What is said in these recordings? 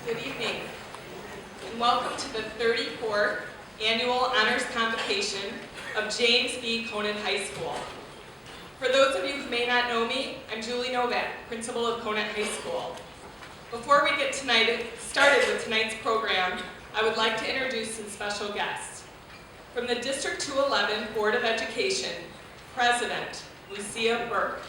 Good evening, and welcome to the 34th Annual Honors Convocation of James B. Conant High School. For those of you who may not know me, I'm Julie Novak, Principal of Conant High School. Before we get started with tonight's program, I would like to introduce some special guests. From the District 211 Board of Education, President Lucia Burke.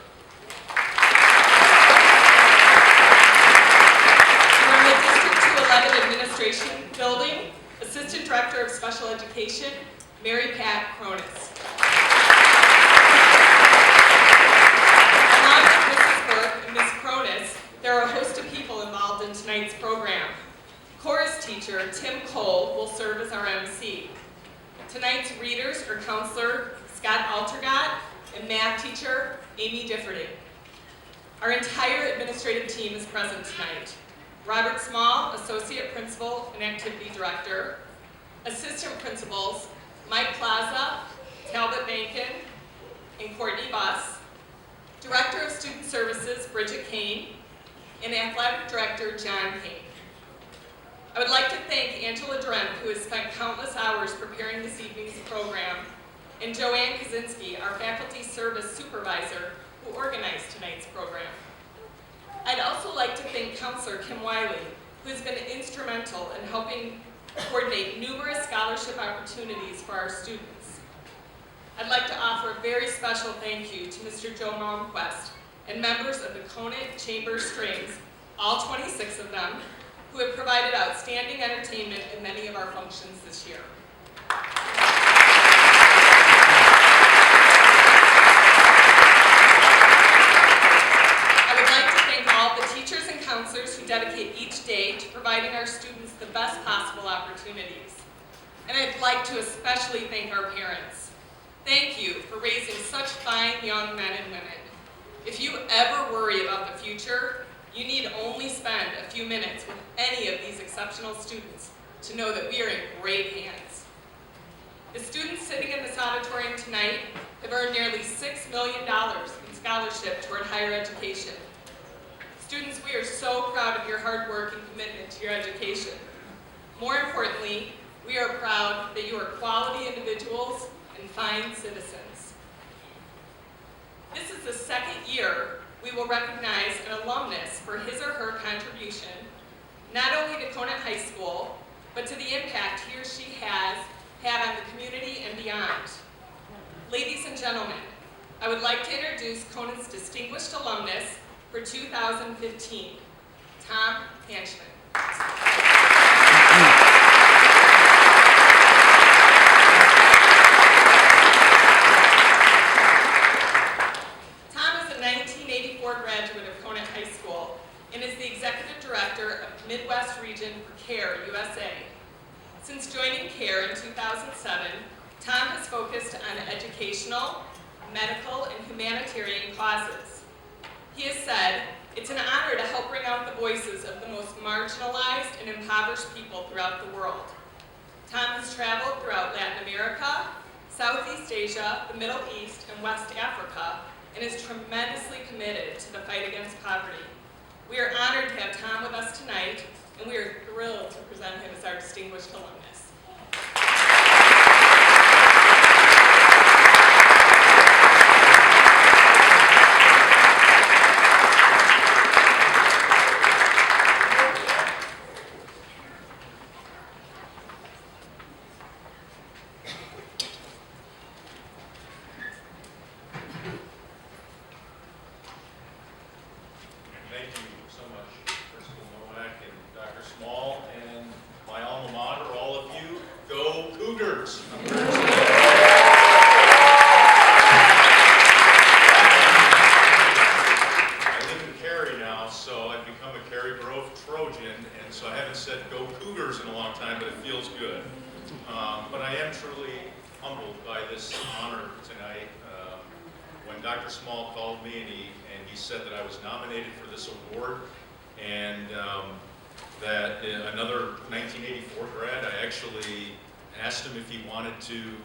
From the District 211 Administration Building, Assistant Director of Special Education, Mary Pat Cronus. Along with Mrs. Burke and Ms. Cronus, there are a host of people involved in tonight's program. Chorus teacher Tim Cole will serve as our MC. Tonight's readers are Counselor Scott Altergott and math teacher Amy Differty. Our entire administrative team is present tonight. Robert Small, Associate Principal and Activity Director. Assistant Principals Mike Plaza, Talbot Bankin, and Courtney Buss, Director of Student Services, Bridget Kane, and Athletic Director, John Kane. I would like to thank Angela Drent, who has spent countless hours preparing this evening's program, and Joanne Kaczynski, our Faculty Service Supervisor, who organized tonight's program. I'd also like to thank Counselor Kim Wiley, who has been instrumental in helping coordinate numerous scholarship opportunities for our students. I'd like to offer a very special thank you to Mr. Joe Malmquist and members of the Conant Chamber Strings, all 26 of them, who have provided outstanding entertainment in many of our functions this year. I would like to thank all the teachers and counselors who dedicate each day to providing our students the best possible opportunities. And I'd like to especially thank our parents. Thank you for raising such fine young men and women. If you ever worry about the future, you need only spend a few minutes with any of these exceptional students to know that we are in great hands. The students sitting in this auditorium tonight have earned nearly $6 million in scholarship toward higher education. Students, we are so proud of your hard work and commitment to your education. More importantly, we are proud that you are quality individuals and fine citizens. This is the second year we will recognize an alumnus for his or her contribution, not only to Conant High School, but to the impact he or she has had on the community and beyond. Ladies and gentlemen, I would like to introduce Conant's distinguished alumnus for 2015, Tom Hanchman. Graduate of Conant High School and is the Executive Director of Midwest Region for CARE USA. Since joining CARE in 2007, Tom has focused on educational, medical, and humanitarian causes. He has said, "It's an honor to help bring out the voices of the most marginalized and impoverished people throughout the world." Tom has traveled throughout Latin America, Southeast Asia, the Middle East, and West Africa, and is tremendously committed to the fight against poverty. We are honored to have Tom with us tonight, and we are thrilled to present him as our distinguished alumnus. To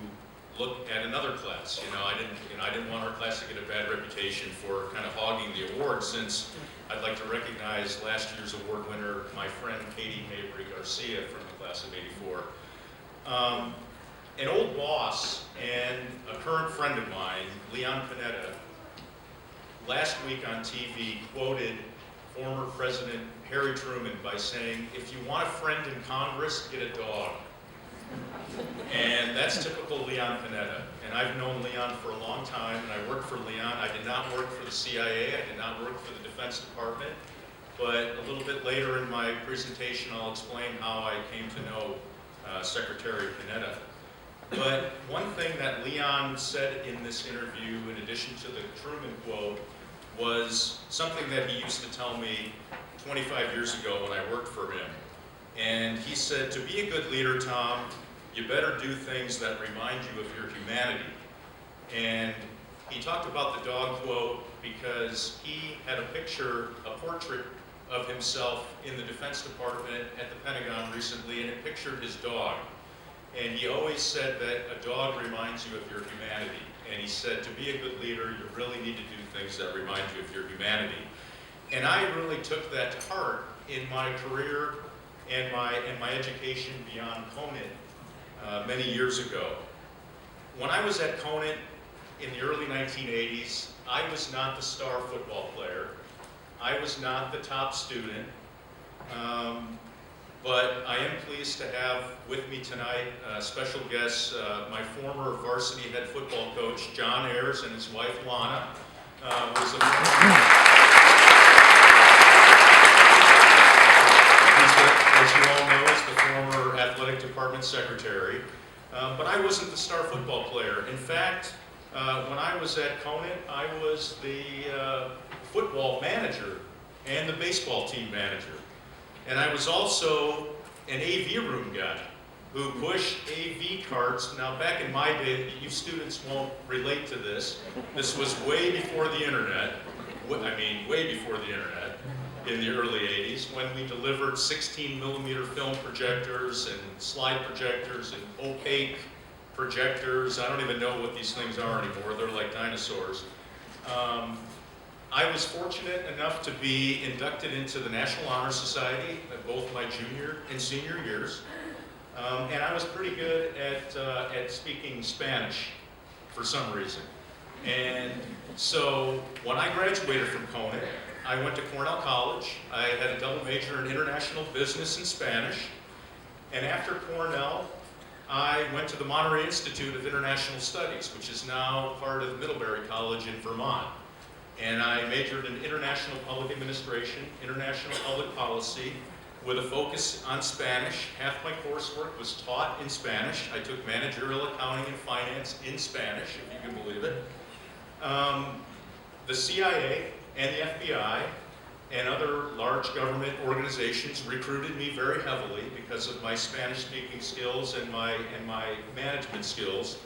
look at another class. I didn't want our class to get a bad reputation for kind of hogging the award, since I'd like to recognize last year's award winner, my friend Katie Mabry Garcia from the class of '84. An old boss and a current friend of mine, Leon Panetta, last week on TV quoted former President Harry Truman by saying, "If you want a friend in Congress, get a dog." And that's typical Leon Panetta. And I've known Leon for a long time, and I worked for Leon. I did not work for the CIA, I did not work for the Defense Department, but a little bit later in my presentation I'll explain how I came to know Secretary Panetta. But one thing that Leon said in this interview, in addition to the Truman quote, was something that he used to tell me 25 years ago when I worked for him. And he said, "To be a good leader, Tom, you better do things that remind you of your humanity." And he talked about the dog quote because he had a portrait of himself in the Defense Department at the Pentagon recently, and it pictured his dog. And he always said that a dog reminds you of your humanity. And he said, to be a good leader, you really need to do things that remind you of your humanity. And I really took that to heart in my career and my education beyond Conant many years ago. When I was at Conant in the early 1980s, I was not the star football player. I was not the top student. But I am pleased to have with me tonight special guests, my former varsity head football coach, John Ayers, and his wife, Lana. As you all know, is the former athletic department secretary. But I wasn't the star football player. In fact, when I was at Conant, I was the football manager and the baseball team manager. And I was also an AV room guy who pushed AV carts. Now, back in my day, you students won't relate to this. This was way before the internet. I mean, way before the internet in the early 80s, when we delivered 16mm film projectors and slide projectors and opaque projectors. I don't even know what these things are anymore. They're like dinosaurs. I was fortunate enough to be inducted into the National Honor Society at both my junior and senior years. And I was pretty good at speaking Spanish for some reason. And so when I graduated from Conant, I went to Cornell College. I had a double major in international business and Spanish. And after Cornell, I went to the Monterey Institute of International Studies, which is now part of Middlebury College in Vermont. And I majored in international public administration, international public policy, with a focus on Spanish. Half my coursework was taught in Spanish. I took managerial accounting and finance in Spanish, if you can believe it. The CIA and the FBI and other large government organizations recruited me very heavily because of my Spanish-speaking skills and my management skills.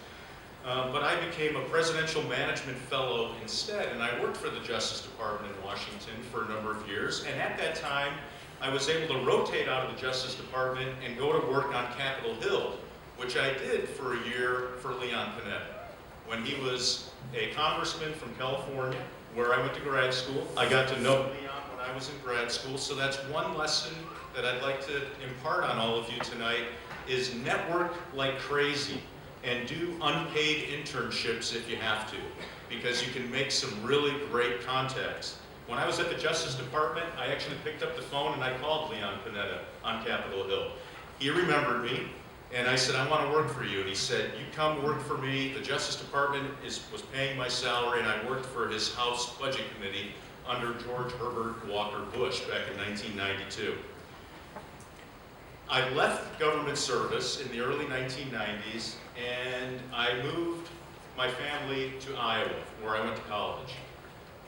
But I became a presidential management fellow instead, and I worked for the Justice Department in Washington for a number of years. And at that time, I was able to rotate out of the Justice Department and go to work on Capitol Hill, which I did for a year for Leon Panetta. When he was a congressman from California, where I went to grad school, I got to know Leon when I was in grad school. So that's one lesson that I'd like to impart on all of you tonight, is network like crazy. And do unpaid internships if you have to, because you can make some really great contacts. When I was at the Justice Department, I actually picked up the phone and I called Leon Panetta on Capitol Hill. He remembered me, and I said, I want to work for you. And he said, you come work for me. The Justice Department was paying my salary, and I worked for his House Budget Committee under George Herbert Walker Bush back in 1992. I left government service in the early 1990s, and I moved my family to Iowa, where I went to college.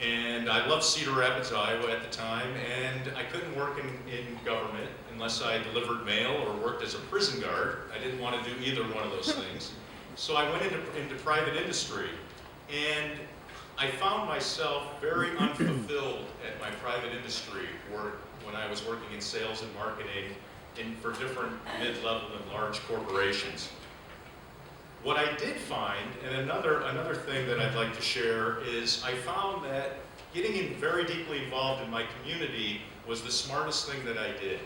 And I loved Cedar Rapids, Iowa at the time, and I couldn't work in government unless I delivered mail or worked as a prison guard. I didn't want to do either one of those things. So I went into private industry, and I found myself very unfulfilled at my private industry work when I was working in sales and marketing for different mid-level and large corporations. What I did find, and another thing that I'd like to share, is I found that getting very deeply involved in my community was the smartest thing that I did.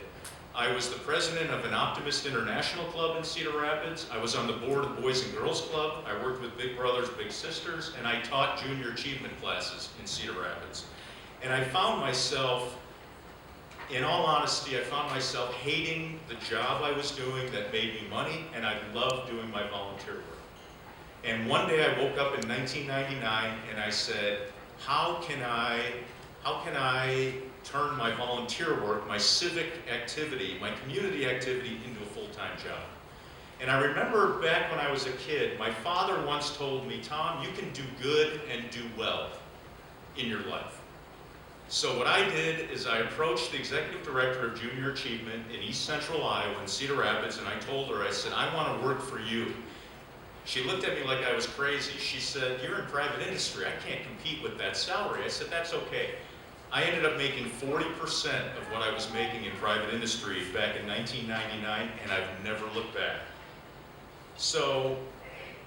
I was the president of an Optimist International Club in Cedar Rapids. I was on the board of the Boys and Girls Club. I worked with Big Brothers Big Sisters, and I taught junior achievement classes in Cedar Rapids. And I found myself, in all honesty, I found myself hating the job I was doing that made me money, and I loved doing my volunteer work. And one day I woke up in 1999 and I said, how can I turn my volunteer work, my civic activity, my community activity into a full-time job? And I remember back when I was a kid, my father once told me, Tom, you can do good and do well in your life. So what I did is I approached the executive director of junior achievement in East Central Iowa in Cedar Rapids, and I told her, I said, I want to work for you. She looked at me like I was crazy. She said, you're in private industry. I can't compete with that salary. I said, that's okay. I ended up making 40% of what I was making in private industry back in 1999, and I've never looked back. So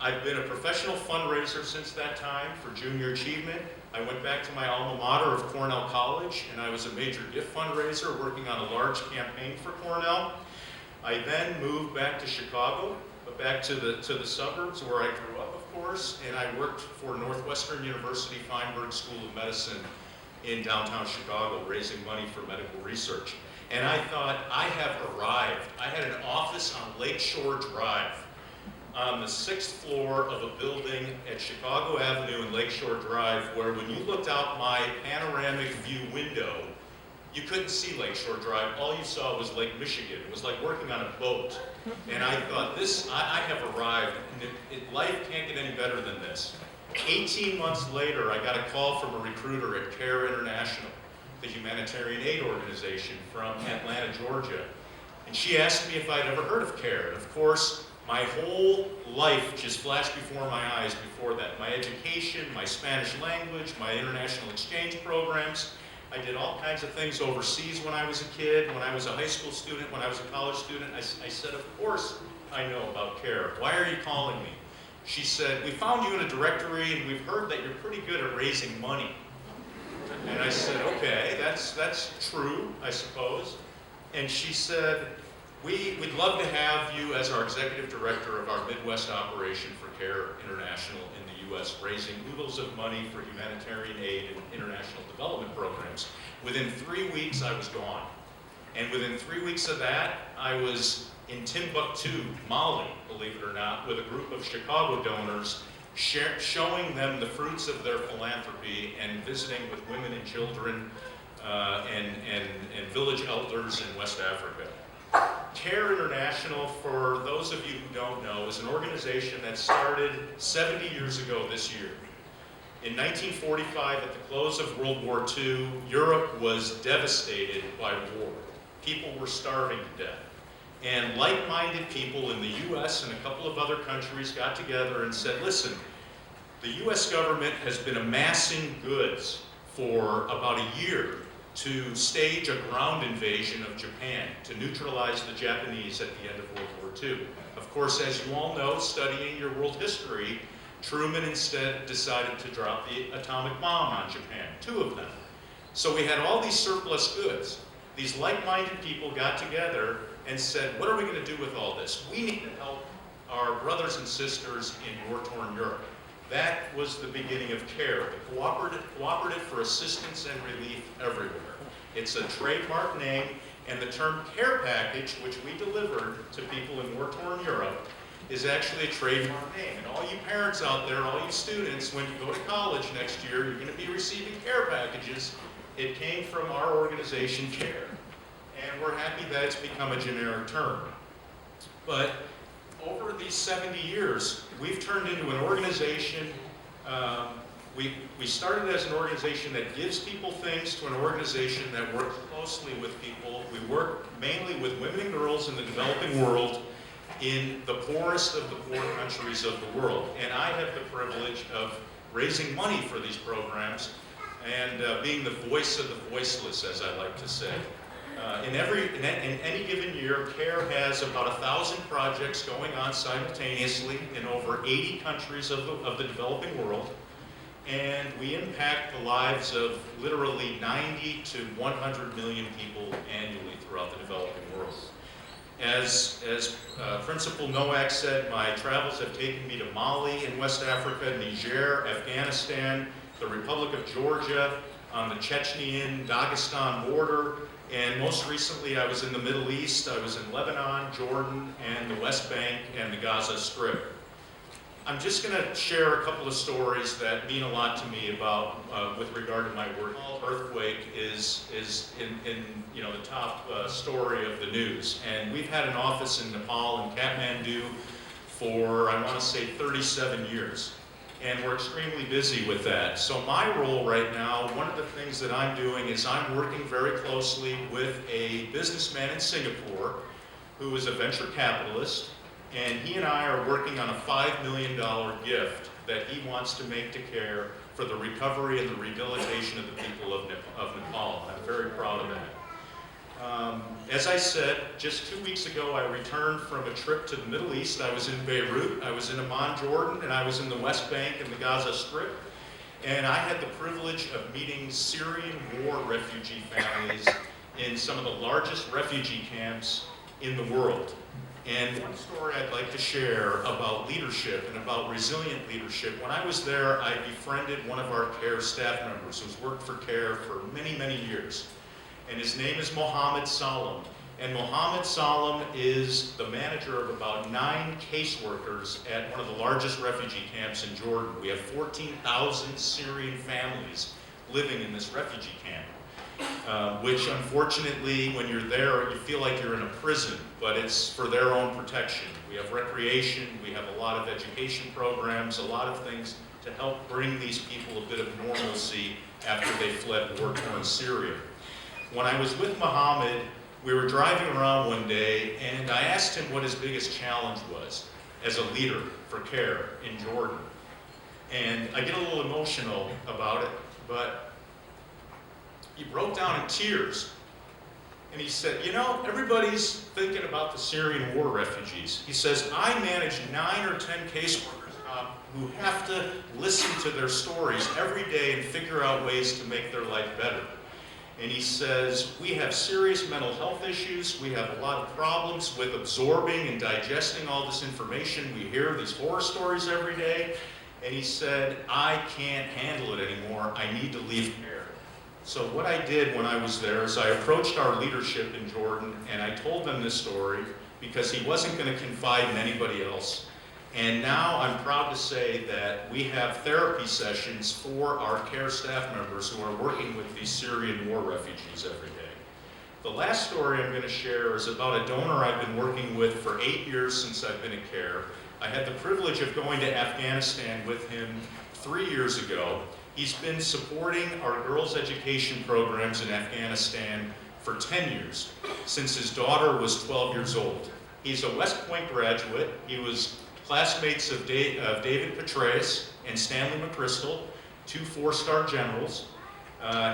I've been a professional fundraiser since that time for junior achievement. I went back to my alma mater of Cornell College, and I was a major gift fundraiser working on a large campaign for Cornell. I then moved back to Chicago, back to the suburbs where I grew up, of course, and I worked for Northwestern University Feinberg School of Medicine in downtown Chicago, raising money for medical research. And I thought, I have arrived. I had an office on Lakeshore Drive, on the 6th floor of a building at Chicago Avenue and Lakeshore Drive, where when you looked out my panoramic view window, you couldn't see Lakeshore Drive. All you saw was Lake Michigan. It was like working on a boat. And I thought, I have arrived. And life can't get any better than this. 18 months later, I got a call from a recruiter at CARE International, the humanitarian aid organization from Atlanta, Georgia. And she asked me if I'd ever heard of CARE. And of course, my whole life just flashed before my eyes before that. My education, my Spanish language, my international exchange programs. I did all kinds of things overseas when I was a kid, when I was a high school student, when I was a college student. I said, of course I know about CARE. Why are you calling me? She said, we found you in a directory and we've heard that you're pretty good at raising money. And I said, okay, that's true, I suppose. And she said, we'd love to have you as our executive director of our Midwest operation for CARE International in the U.S., raising oodles of money for humanitarian aid and international development programs. Within 3 weeks, I was gone. And within 3 weeks of that, I was in Timbuktu, Mali, believe it or not, with a group of Chicago donors, showing them the fruits of their philanthropy and visiting with women and children and village elders in West Africa. CARE International, for those of you who don't know, is an organization that started 70 years ago this year. In 1945, at the close of World War II, Europe was devastated by war. People were starving to death. And like-minded people in the US and a couple of other countries got together and said, listen, the US government has been amassing goods for about a year to stage a ground invasion of Japan, to neutralize the Japanese at the end of World War II. Of course, as you all know, studying your world history, Truman instead decided to drop the atomic bomb on Japan, 2 of them. So we had all these surplus goods. These like-minded people got together and said, what are we going to do with all this? We need to help our brothers and sisters in war-torn Europe. That was the beginning of CARE, the Cooperative for Assistance and Relief Everywhere. It's a trademark name, and the term care package, which we delivered to people in war-torn Europe, is actually a trademark name. And all you parents out there, all you students, when you go to college next year, you're going to be receiving care packages. It came from our organization, CARE. And we're happy that it's become a generic term. But over these 70 years, we've turned into an organization. We started as an organization that gives people things to an organization that works closely with people. We work mainly with women and girls in the developing world in the poorest of the poor countries of the world. And I have the privilege of raising money for these programs and being the voice of the voiceless, as I like to say. In any given year, CARE has about 1,000 projects going on simultaneously in over 80 countries of the developing world, and we impact the lives of literally 90 to 100 million people annually throughout the developing world. As Principal Nowak said, my travels have taken me to Mali in West Africa, Niger, Afghanistan, the Republic of Georgia, on the Chechnyan-Dagestan border, and most recently I was in the Middle East. I was in Lebanon, Jordan, and the West Bank and the Gaza Strip. I'm just going to share a couple of stories that mean a lot to me about, with regard to my work. Earthquake is in the top story of the news, and we've had an office in Nepal and Kathmandu for, I want to say, 37 years. And we're extremely busy with that. So my role right now, one of the things that I'm doing is I'm working very closely with a businessman in Singapore who is a venture capitalist, and he and I are working on a $5 million gift that he wants to make to CARE for the recovery and the rehabilitation of the people of Nepal. I'm very proud of that. As I said, just 2 weeks ago, I returned from a trip to the Middle East. I was in Beirut, I was in Amman, Jordan, and I was in the West Bank and the Gaza Strip. And I had the privilege of meeting Syrian war refugee families in some of the largest refugee camps in the world. And one story I'd like to share about leadership and about resilient leadership. When I was there, I befriended one of our CARE staff members who's worked for CARE for many, many years. And his name is Mohammed Salam. And Mohammed Salam is the manager of about 9 caseworkers at one of the largest refugee camps in Jordan. We have 14,000 Syrian families living in this refugee camp, which unfortunately, when you're there, you feel like you're in a prison, but it's for their own protection. We have recreation, we have a lot of education programs, a lot of things to help bring these people a bit of normalcy after they fled war-torn Syria. When I was with Mohammed, we were driving around one day, and I asked him what his biggest challenge was as a leader for CARE in Jordan. And I get a little emotional about it, but he broke down in tears. And he said, you know, everybody's thinking about the Syrian war refugees. He says, I manage 9 or 10 caseworkers who have to listen to their stories every day and figure out ways to make their life better. And he says, we have serious mental health issues. We have a lot of problems with absorbing and digesting all this information. We hear these horror stories every day. And he said, I can't handle it anymore. I need to leave CARE. So what I did when I was there is I approached our leadership in Jordan, and I told them this story because he wasn't going to confide in anybody else. And now I'm proud to say that we have therapy sessions for our CARE staff members who are working with these Syrian war refugees every day. The last story I'm going to share is about a donor I've been working with for 8 years since I've been at CARE. I had the privilege of going to Afghanistan with him 3 years ago. He's been supporting our girls' education programs in Afghanistan for 10 years, since his daughter was 12 years old. He's a West Point graduate. He was classmates of David Petraeus and Stanley McChrystal, 2 4-star generals.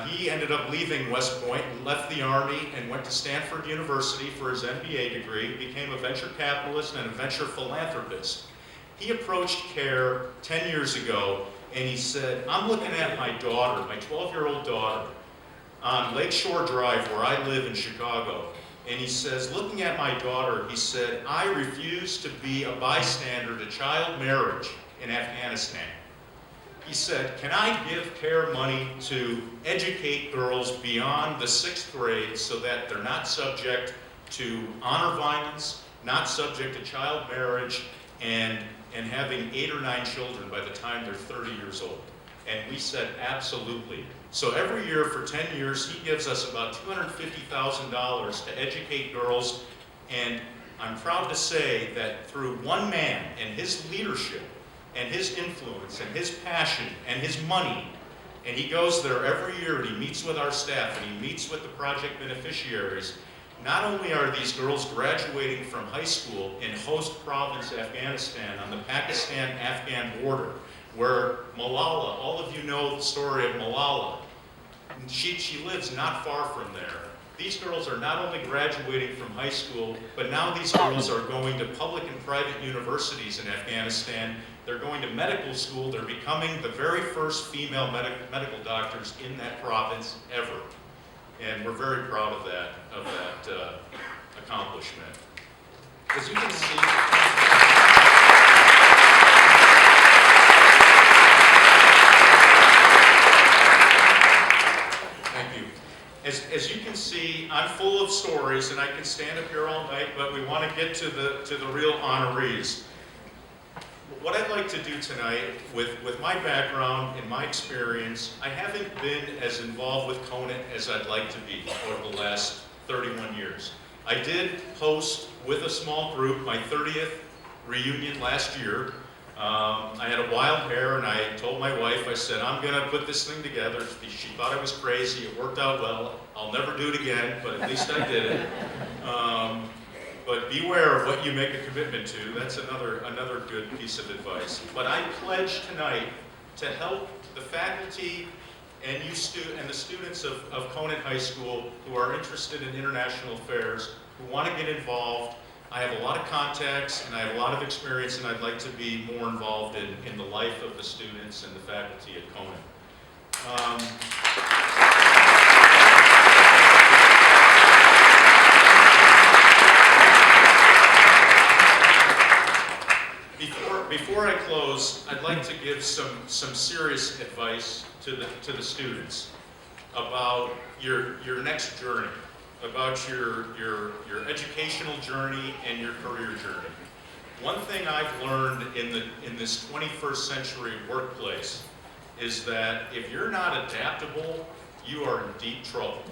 He ended up leaving West Point, left the Army, and went to Stanford University for his MBA degree, became a venture capitalist and a venture philanthropist. He approached CARE 10 years ago, and he said, I'm looking at my daughter, my 12-year-old daughter, on Lakeshore Drive, where I live in Chicago. And he says, looking at my daughter, he said, I refuse to be a bystander to child marriage in Afghanistan. He said, can I give CARE money to educate girls beyond the 6th grade so that they're not subject to honor violence, not subject to child marriage, and having 8 or 9 children by the time they're 30 years old? And we said, absolutely. So every year for 10 years, he gives us about $250,000 to educate girls. And I'm proud to say that through one man and his leadership and his influence and his passion and his money, and he goes there every year and he meets with our staff and he meets with the project beneficiaries, not only are these girls graduating from high school in Host Province, Afghanistan, on the Pakistan-Afghan border, where Malala, all of you know the story of Malala. She lives not far from there. These girls are not only graduating from high school, but now these girls are going to public and private universities in Afghanistan. They're going to medical school. They're becoming the very first female medical doctors in that province ever. And we're very proud of that accomplishment. As you can see, As you can see, I'm full of stories, and I can stand up here all night, but we want to get to the real honorees. What I'd like to do tonight, with my background and my experience, I haven't been as involved with Conant as I'd like to be over the last 31 years. I did host with a small group my 30th reunion last year. I had a wild hair, and I told my wife, I said, I'm going to put this thing together. She thought I was crazy. It worked out well. I'll never do it again, but at least I did it. But beware of what you make a commitment to. That's another good piece of advice. But I pledge tonight to help the faculty and the students of Conant High School who are interested in international affairs, who want to get involved. I have a lot of contacts and I have a lot of experience, and I'd like to be more involved in the life of the students and the faculty at Conant. Before I close, I'd like to give some serious advice to the students about your next journey, about your educational journey and your career journey. One thing I've learned in this 21st century workplace is that if you're not adaptable, you are in deep trouble.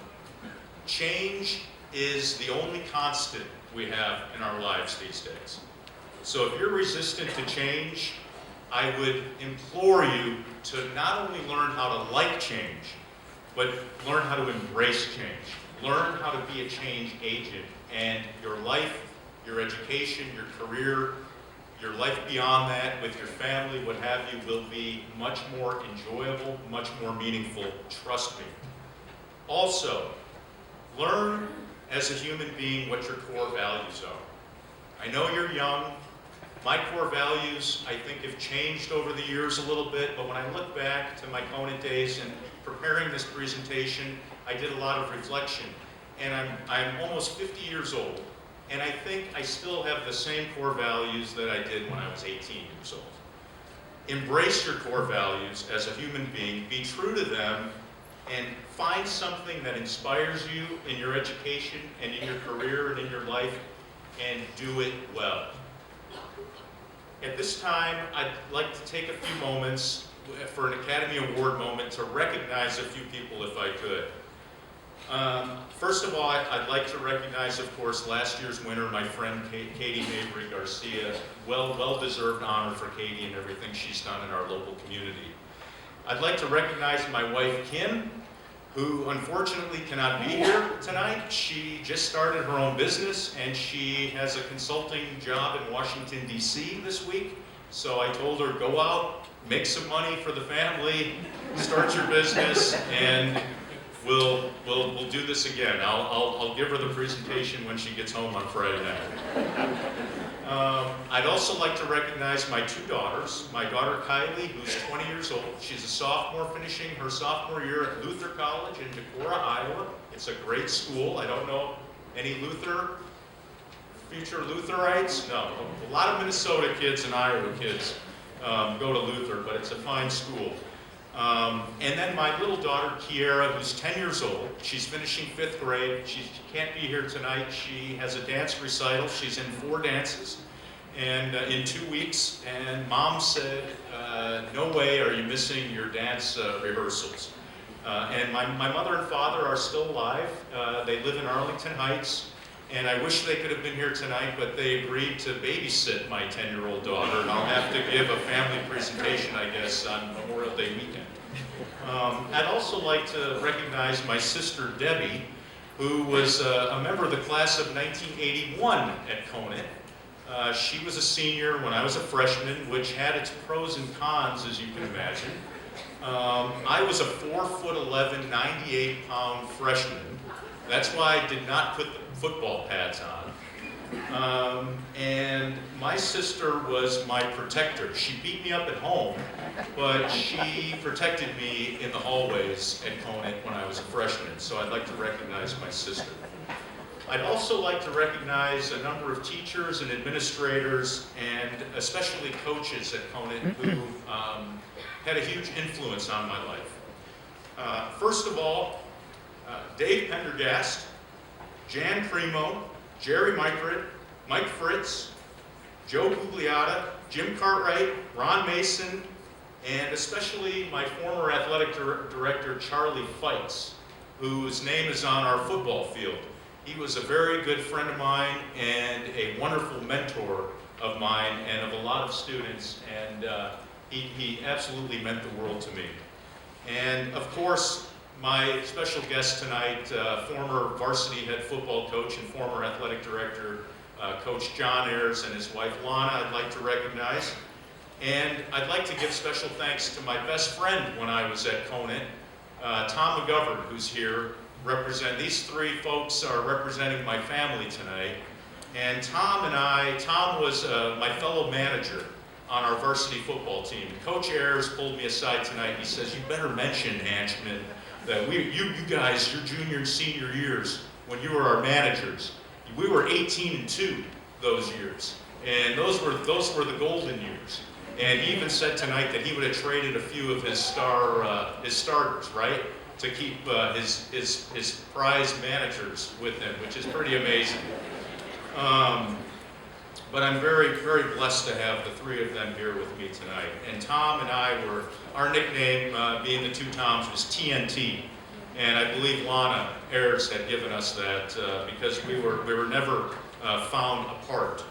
Change is the only constant we have in our lives these days. So if you're resistant to change, I would implore you to not only learn how to like change, but learn how to embrace change. Learn how to be a change agent, and your life, your education, your career, your life beyond that with your family, what have you, will be much more enjoyable, much more meaningful, trust me. Also, learn as a human being what your core values are. I know you're young. My core values, I think, have changed over the years a little bit, but when I look back to my Conant days and preparing this presentation, I did a lot of reflection. And I'm almost 50 years old, and I think I still have the same core values that I did when I was 18 years old. Embrace your core values as a human being, be true to them, and find something that inspires you in your education and in your career and in your life, and do it well. At this time, I'd like to take a few moments for an Academy Award moment to recognize a few people if I could. First of all, I'd like to recognize, of course, last year's winner, my friend Katie Mabry Garcia. Well-deserved honor for Katie and everything she's done in our local community. I'd like to recognize my wife, Kim, who unfortunately cannot be here tonight. She just started her own business, and she has a consulting job in Washington, D.C. this week. So I told her, go out, make some money for the family, start your business, and we'll do this again. I'll give her the presentation when she gets home on Friday night. I'd also like to recognize my two daughters. My daughter Kylie, who's 20 years old. She's a sophomore, finishing her sophomore year at Luther College in Decorah, Iowa. It's a great school. I don't know any future Lutherites? No. A lot of Minnesota kids and Iowa kids go to Luther, but it's a fine school. And then my little daughter, Kiara, who's 10 years old. She's finishing 5th grade. She can't be here tonight. She has a dance recital. She's in 4 dances and in 2 weeks. And Mom said, no way are you missing your dance rehearsals. And my mother and father are still alive. They live in Arlington Heights. And I wish they could have been here tonight, but they agreed to babysit my 10-year-old daughter, and I'll have to give a family presentation, I guess, on Memorial Day weekend. I'd also like to recognize my sister, Debbie, who was a member of the class of 1981 at Conant. She was a senior when I was a freshman, which had its pros and cons, as you can imagine. I was a 4'11", 98-pound freshman. That's why I did not put the football pads on. And my sister was my protector. She beat me up at home, but she protected me in the hallways at Conant when I was a freshman, so I'd like to recognize my sister. I'd also like to recognize a number of teachers and administrators, and especially coaches at Conant who had a huge influence on my life. First of all, Dave Pendergast, Jan Primo, Jerry Mykrit, Mike Fritz, Joe Gugliotta, Jim Cartwright, Ron Mason, and especially my former athletic director, Charlie Feitz, whose name is on our football field. He was a very good friend of mine and a wonderful mentor of mine and of a lot of students, and he absolutely meant the world to me. And of course, my special guest tonight, former varsity head football coach and former athletic director, Coach John Ayers, and his wife Lana, I'd like to recognize. And I'd like to give special thanks to my best friend when I was at Conant, Tom McGovern, who's here, these three folks are representing my family tonight. And Tom was my fellow manager on our varsity football team. Coach Ayers pulled me aside tonight and he says, you better mention, Hanchman, that you guys, your junior and senior years, when you were our managers, we were 18-2 those years. And those were the golden years. And he even said tonight that he would have traded a few of his starters, right, to keep his prized managers with him, which is pretty amazing. But I'm very, very blessed to have the three of them here with me tonight. And Tom and I our nickname, being the two Toms, was TNT. And I believe Lana Ayers had given us that because we were never found apart.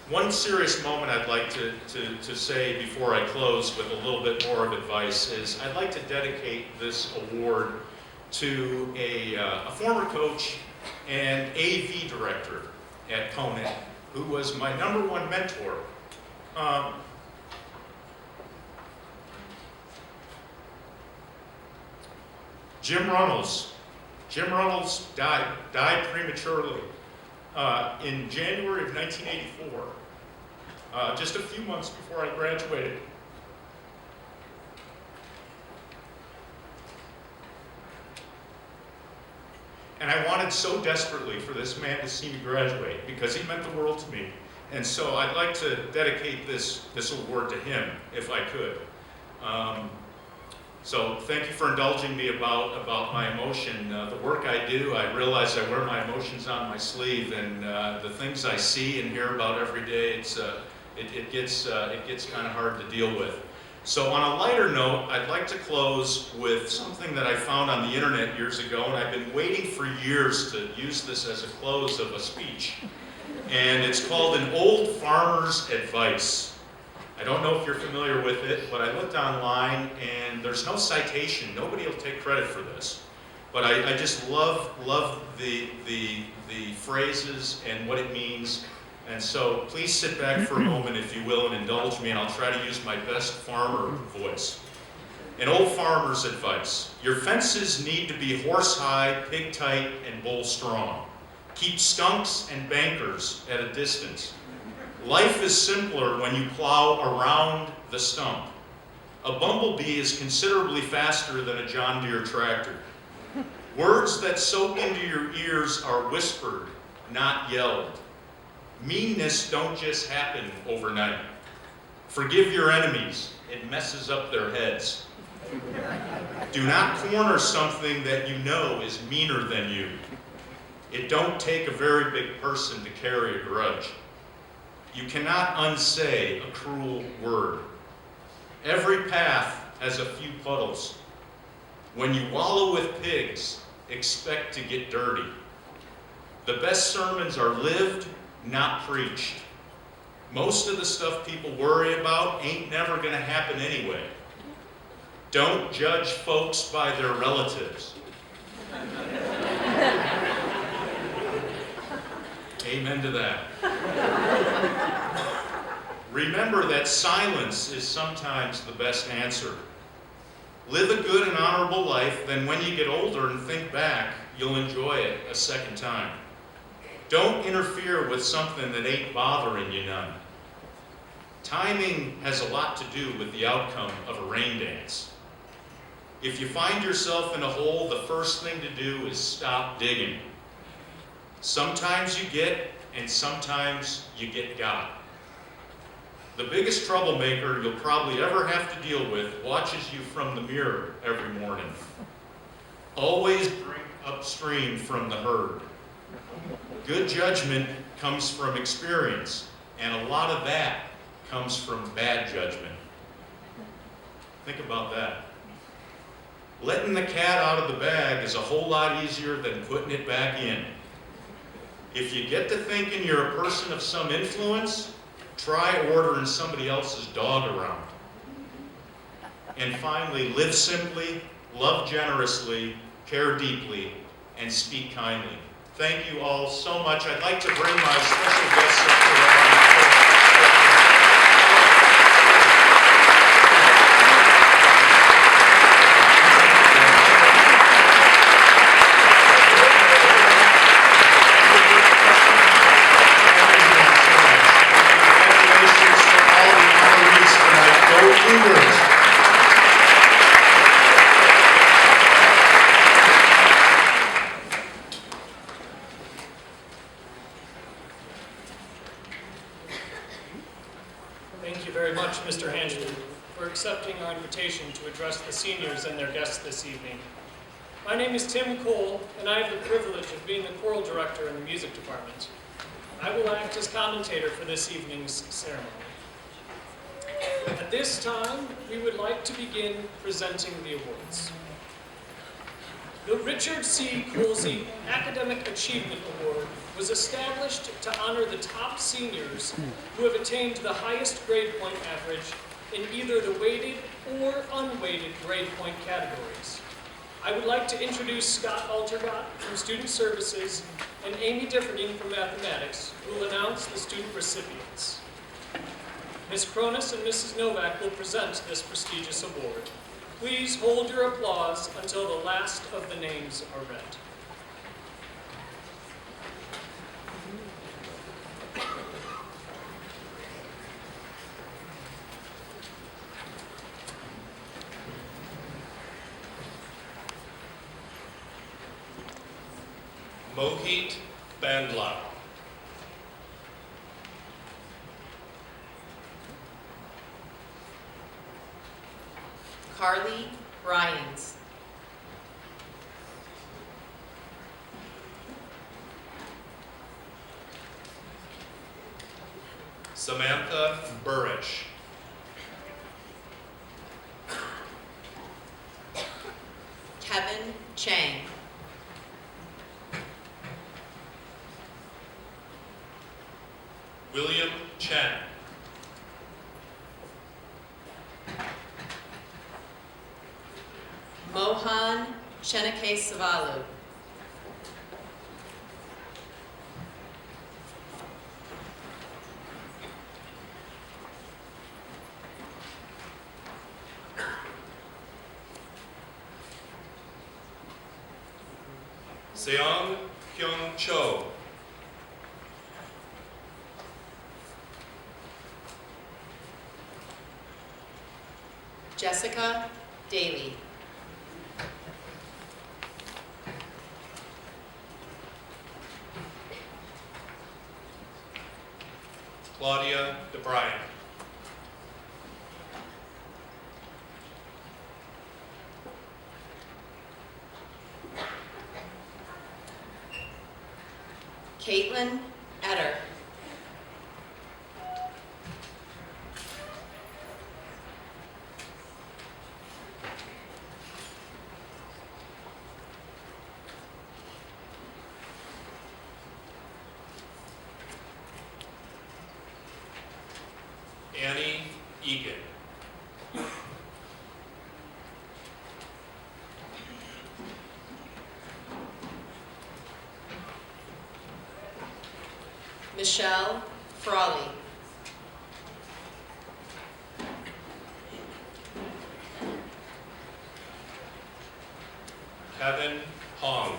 One serious moment I'd like to say before I close with a little bit more of advice is I'd like to dedicate this award to a former coach and AV director at Conant, who was my #1 mentor. Jim Runnels. Jim Runnels died prematurely in January of 1984, just a few months before I graduated. And I wanted so desperately for this man to see me graduate because he meant the world to me. And so I'd like to dedicate this award to him, if I could. So thank you for indulging me about my emotion. The work I do, I realize I wear my emotions on my sleeve, and the things I see and hear about every day, it gets kind of hard to deal with. So on a lighter note, I'd like to close with something that I found on the internet years ago, and I've been waiting for years to use this as a close of a speech. And it's called An Old Farmer's Advice. I don't know if you're familiar with it, but I looked online and there's no citation. Nobody will take credit for this. But I just love the phrases and what it means. And so please sit back for a moment, if you will, and indulge me, and I'll try to use my best farmer voice. An old farmer's advice. Your fences need to be horse-high, pig-tight, and bull-strong. Keep skunks and bankers at a distance. Life is simpler when you plow around the stump. A bumblebee is considerably faster than a John Deere tractor. Words that soak into your ears are whispered, not yelled. Meanness don't just happen overnight. Forgive your enemies. It messes up their heads. Do not corner something that you know is meaner than you. It don't take a very big person to carry a grudge. You cannot unsay a cruel word. Every path has a few puddles. When you wallow with pigs, expect to get dirty. The best sermons are lived, not preached. Most of the stuff people worry about ain't never going to happen anyway. Don't judge folks by their relatives. Amen to that. Remember that silence is sometimes the best answer. Live a good and honorable life, then when you get older and think back, you'll enjoy it a second time. Don't interfere with something that ain't bothering you none. Timing has a lot to do with the outcome of a rain dance. If you find yourself in a hole, the first thing to do is stop digging. Sometimes you get, and sometimes you get got. The biggest troublemaker you'll probably ever have to deal with watches you from the mirror every morning. Always drink upstream from the herd. Good judgment comes from experience, and a lot of that comes from bad judgment. Think about that. Letting the cat out of the bag is a whole lot easier than putting it back in. If you get to thinking you're a person of some influence, try ordering somebody else's dog around. And finally, live simply, love generously, care deeply, and speak kindly. Thank you all so much. I'd like to bring my special guests up to the Thank you very much, Mr. Hanchman, for accepting our invitation to address the seniors and their guests this evening. My name is Tim Cole, and I have the privilege of being the choral director in the music department. I will act as commentator for this evening's ceremony. At this time, we would like to begin presenting the awards. The Richard C. Colsey Academic Achievement Award was established to honor the top seniors who have attained the highest grade point average in either the weighted or unweighted grade point categories. I would like to introduce Scott Altergott from Student Services and Amy Differding from Mathematics, who will announce the student recipients. Ms. Cronus and Mrs. Novak will present this prestigious award. Please hold your applause until the last of the names are read. Mohit Bandla. Carly Bryans. Samantha Burrish. Kevin Chang. William Chen. Mohan Chenake Savalu. Seong Kyung Cho. Jessica Daly. Claudia DeBryan. Caitlin Etter. Annie Egan. Michelle Frawley. Kevin Hong.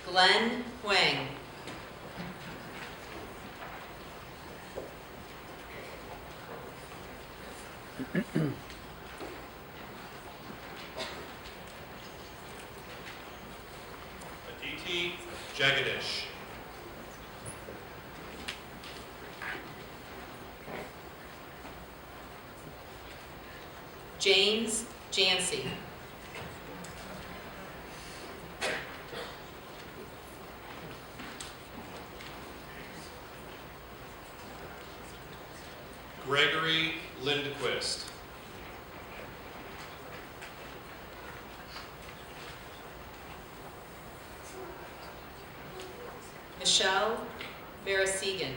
Glenn Wang. Aditi Jagadish. James Jancy. Gregory Lindquist. Michelle Barasigan.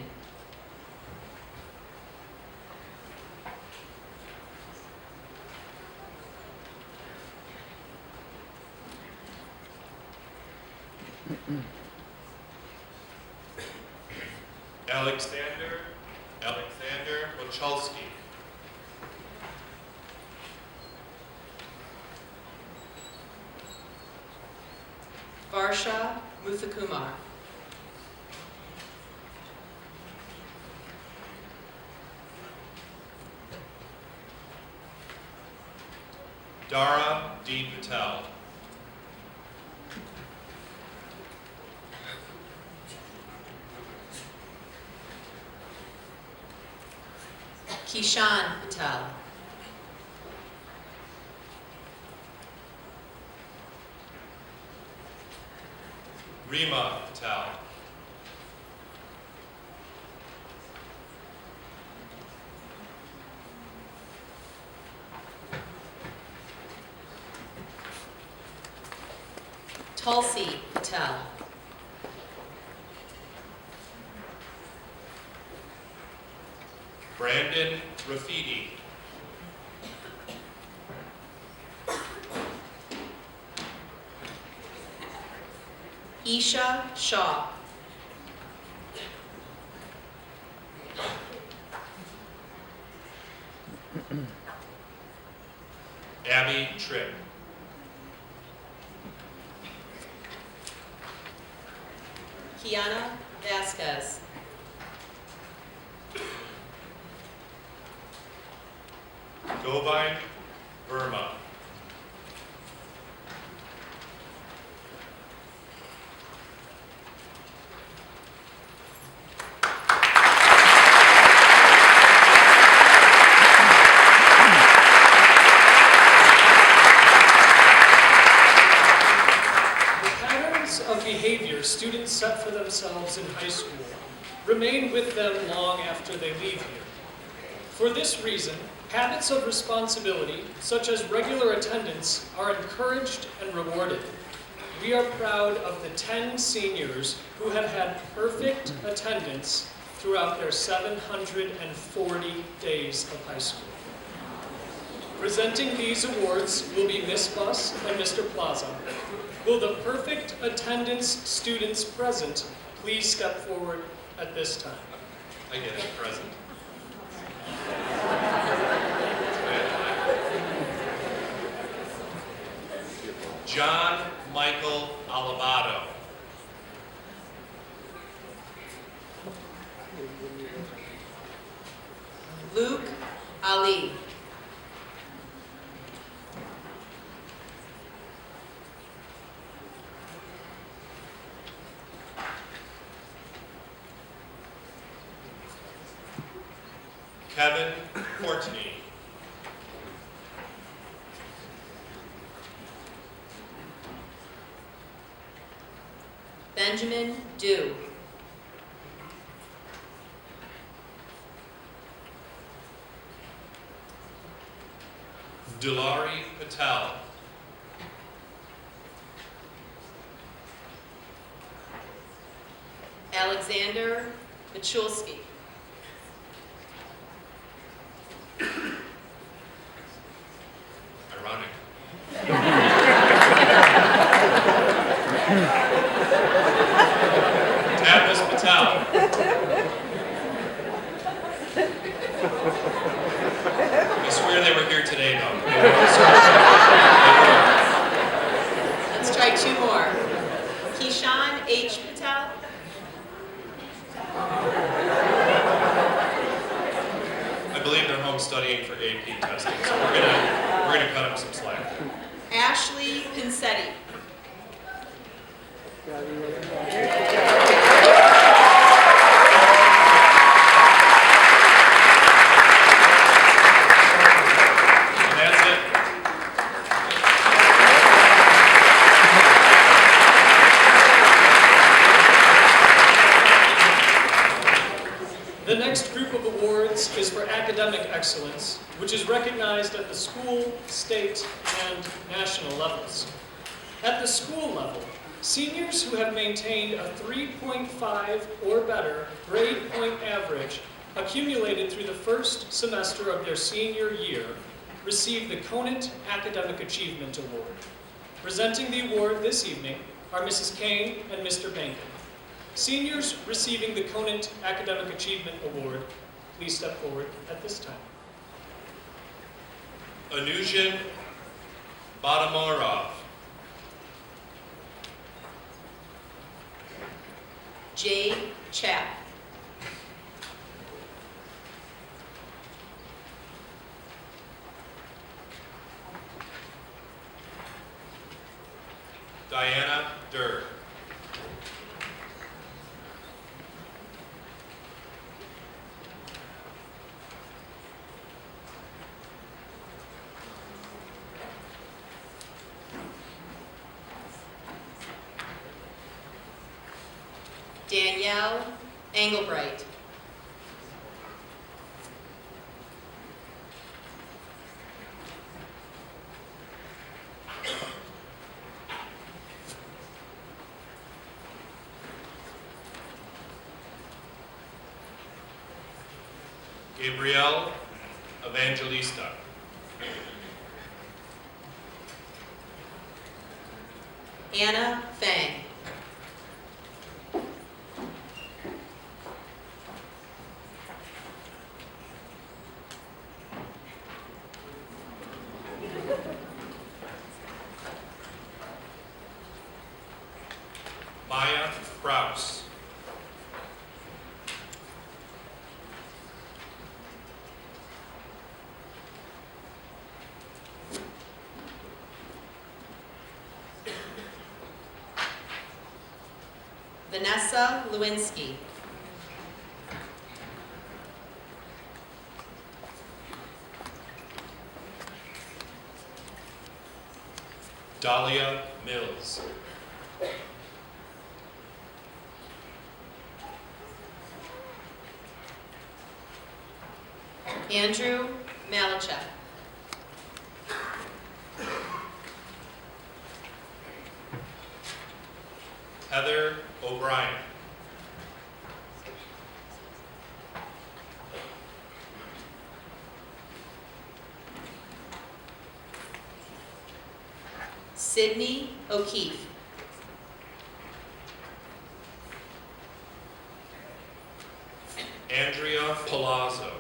Alexander Wachalski. Varsha Muthakumar. Dara D. Patel. Kishan Patel. Rima Patel. Tulsi Patel. Brandon Rafidi. Isha Shaw. Abby Tripp. Kiana Vasquez. Govine Burma. Of behavior students set for themselves in high school remain with them long after they leave here. For this reason, habits of responsibility, such as regular attendance, are encouraged and rewarded. We are proud of the 10 seniors who have had perfect attendance throughout their 740 days of high school. Presenting these awards will be Miss Buss and Mr. Plaza. Will the perfect attendance students present please step forward at this time? I get it, present. John Michael Alabado. Luke Ali. Kevin Courtney. Benjamin Dew. Dulari Patel. Alexander Machulski. Ironic. Tavis Patel. I swear they were here today, though. Let's try two more. Kishan H. Patel. I believe they're home studying for AP testing, so we're gonna cut them some slack. Ashley Pinsetti. And that's it. The next group of awards is for academic excellence, which is recognized at the school, state, and national levels. At the school level, seniors who have maintained a 3.5 or better grade point average accumulated through the first semester of their senior year receive the Conant Academic Achievement Award. Presenting the award this evening are Mrs. Kane and Mr. Bankin. Seniors receiving the Conant Academic Achievement Award, please step forward at this time. Anujan Badamorov. Jade Chap. Diana Durr. Danielle Engelbright. Gabrielle Evangelista. Anna Fang. Maya Kraus. Vanessa Lewinsky. Dahlia Mills. Andrew Malachek. Heather O'Brien. Sydney O'Keefe. Andrea Palazzo.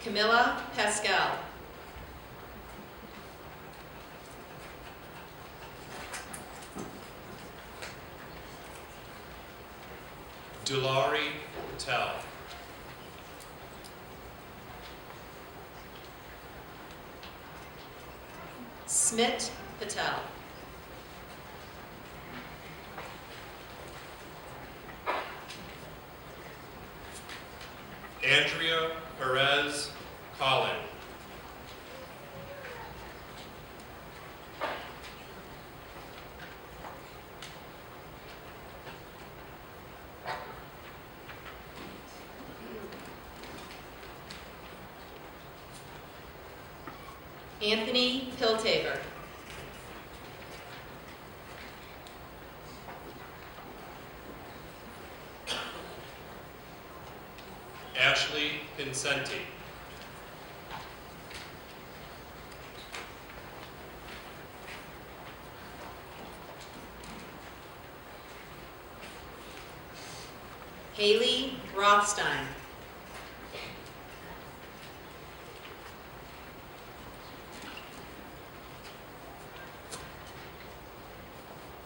Camilla Pascal. Dulari Patel. Smit Patel. Andrea Perez Collin. Anthony Piltaver. Ashley Pincenti. Haley Rothstein.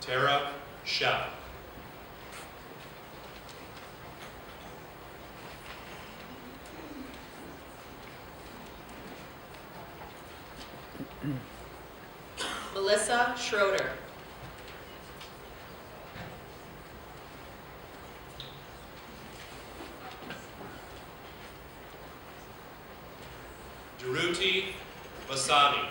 Tara Shep. Melissa Schroeder. Duruti Basani.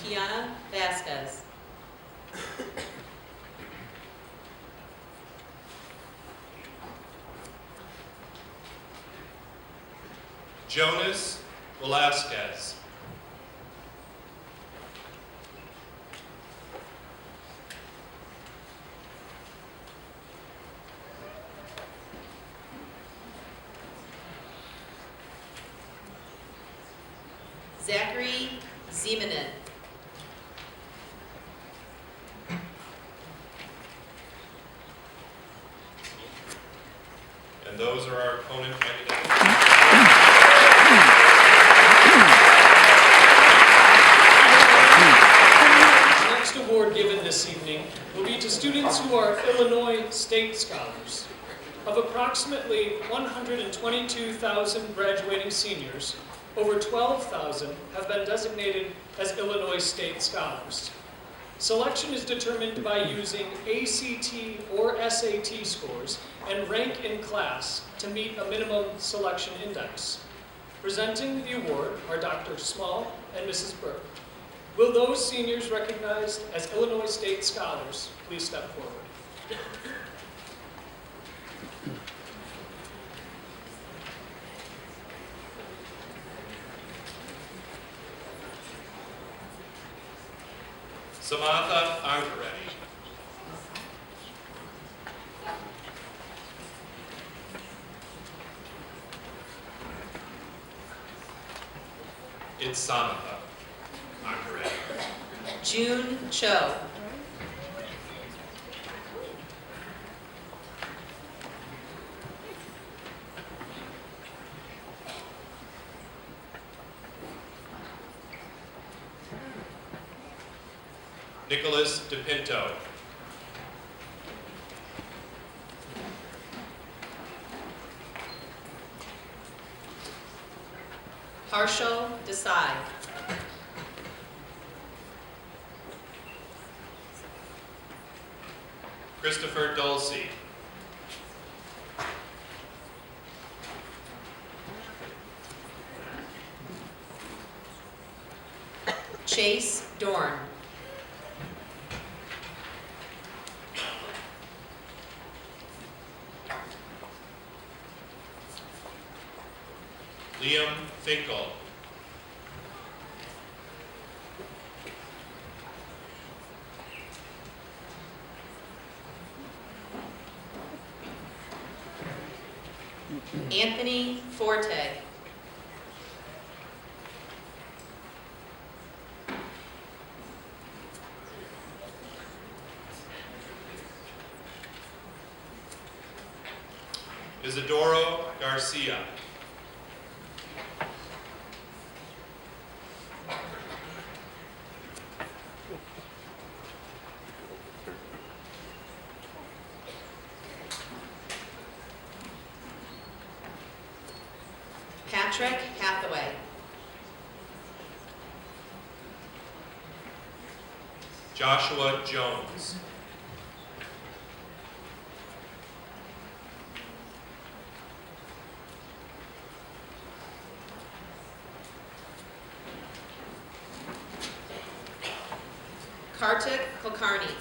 Kiana Vasquez. Jonas Velasquez. Zachary Zemanin. And those are our Conant candidates. this evening will be to students who are Illinois State Scholars. Of approximately 122,000 graduating seniors, over 12,000 have been designated as Illinois State Scholars. Selection is determined by using ACT or SAT scores and rank in class to meet a minimum selection index. Presenting the award are Dr. Small and Mrs. Burke. Will those seniors recognized as Illinois State Scholars please step forward? Samantha Angaretti. It's Samantha Angaretti. June Cho. Nicholas DePinto. Harshal Desai. Christopher Dulce. Chase Dorn. Liam Finkel. Anthony Forte. Isidoro Garcia. Patrick Hathaway. Joshua Jones. Kartik Kulkarni.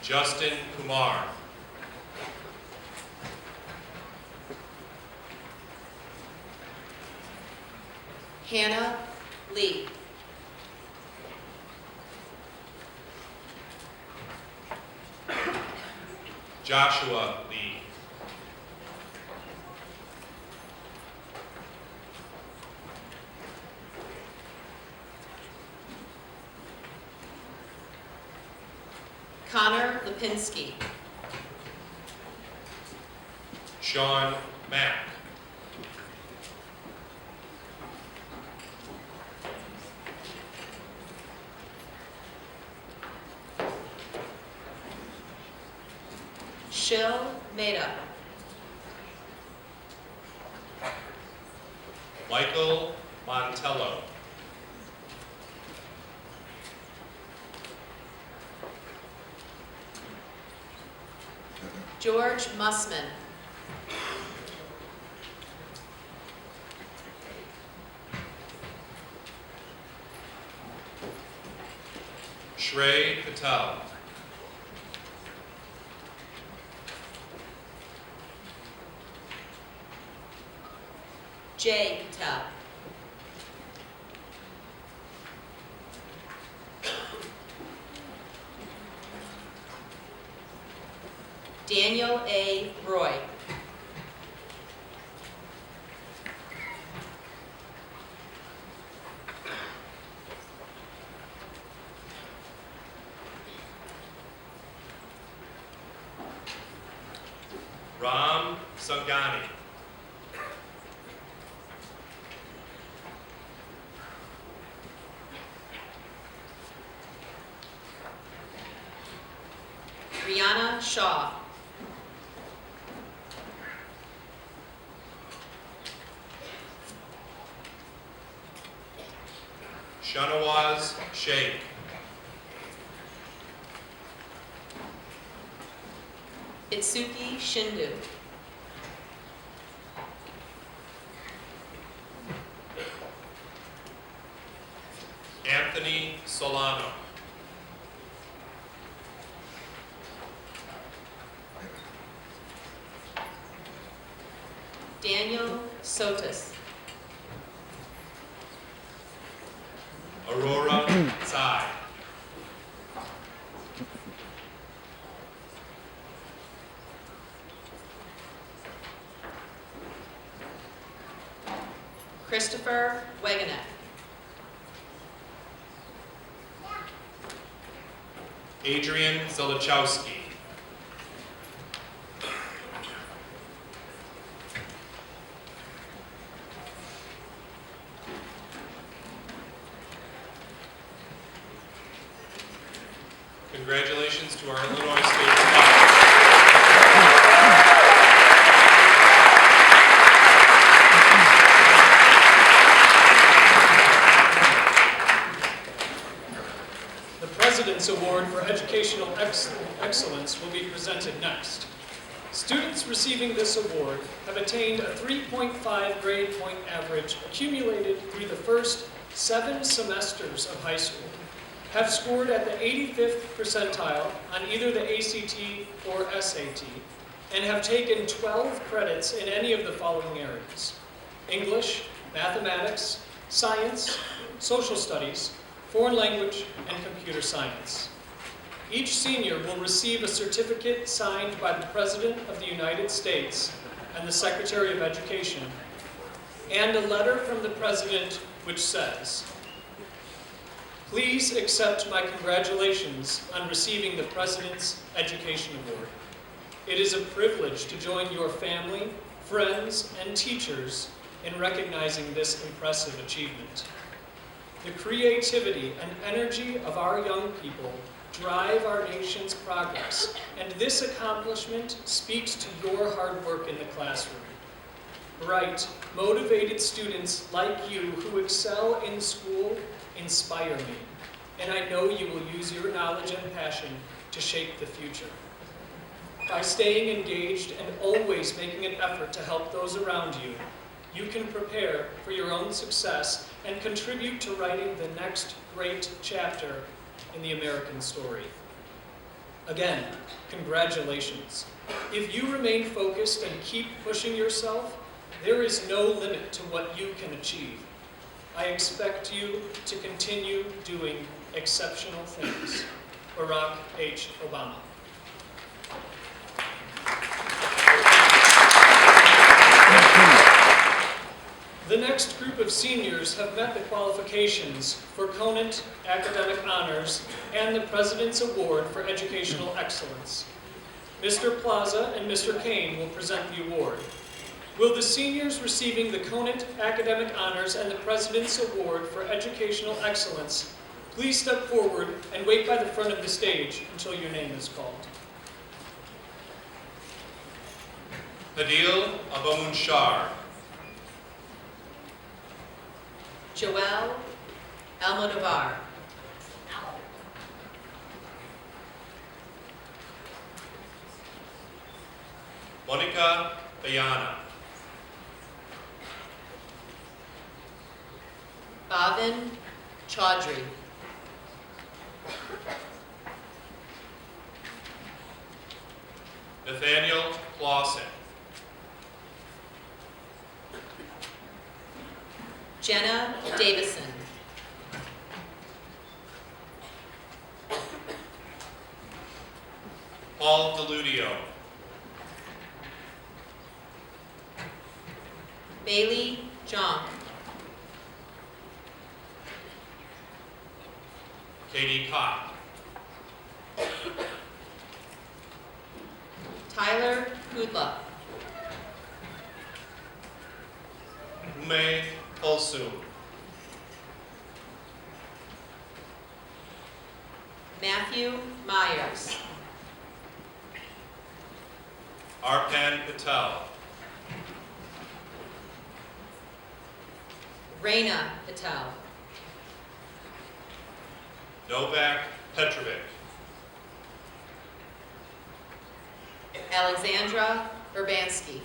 Justin Kumar. Hannah Lee. Joshua Lee. Connor Lipinski. Sean Mack. Shil Mehta. Michael Montello. George Mussman. Shrey Patel. Jay Patel. Daniel A. Roy. Ram Sangani. Brianna Shaw. Shanawaz Sheikh. Itsuki Shindu. Anthony Solano. Daniel Sotis. Aurora Tsai. Christopher Wegenek. Adrian Zelichowski. Congratulations to our Illinois State Conference. The President's Award for Educational Excellence will be presented next. Students receiving this award have attained a 3.5 grade point average accumulated through the first 7 semesters of high school, have scored at the 85th percentile on either the ACT or SAT, and have taken 12 credits in any of the following areas: English, mathematics, science, social studies, foreign language, and computer science. Each senior will receive a certificate signed by the President of the United States and the Secretary of Education, and a letter from the President which says, "Please accept my congratulations on receiving the President's Education Award. It is a privilege to join your family, friends, and teachers in recognizing this impressive achievement. The creativity and energy of our young people drive our nation's progress, and this accomplishment speaks to your hard work in the classroom. Bright, motivated students like you who excel in school inspire me, and I know you will use your knowledge and passion to shape the future. By staying engaged and always making an effort to help those around you, you can prepare for your own success and contribute to writing the next great chapter in the American story. Again, congratulations. If you remain focused and keep pushing yourself, there is no limit to what you can achieve. I expect you to continue doing exceptional things. Barack H. Obama." The next group of seniors have met the qualifications for Conant Academic Honors and the President's Award for Educational Excellence. Mr. Plaza and Mr. Kane will present the award. Will the seniors receiving the Conant Academic Honors and the President's Award for Educational Excellence please step forward and wait by the front of the stage until your name is called. Hadil Abamunshar. Joel Almodovar. Monica Bayana. Bhavin Chaudhry. Nathaniel Clausen. Jenna Davison. Paul DeLudio. Bailey Jonk. Katie Cott. Tyler Kudla. Ume Olsu. Matthew Myers. Arpan Patel. Reina Patel. Novak Petrovic. Alexandra Urbanski.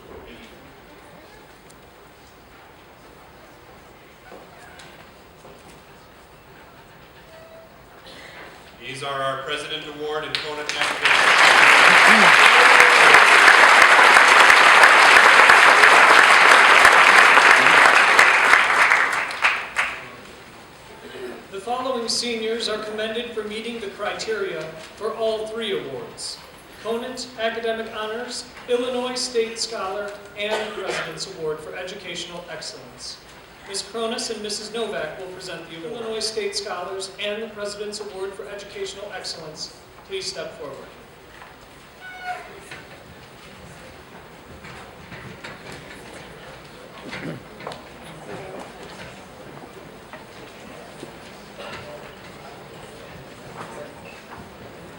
These are our President Award and Conant Academic. The following seniors are commended for meeting the criteria for all 3 awards: Conant Academic Honors, Illinois State Scholar, and President's Award for Educational Excellence. Ms. Cronus and Mrs. Novak will present the Illinois State Scholars and the President's Award for Educational Excellence. Please step forward.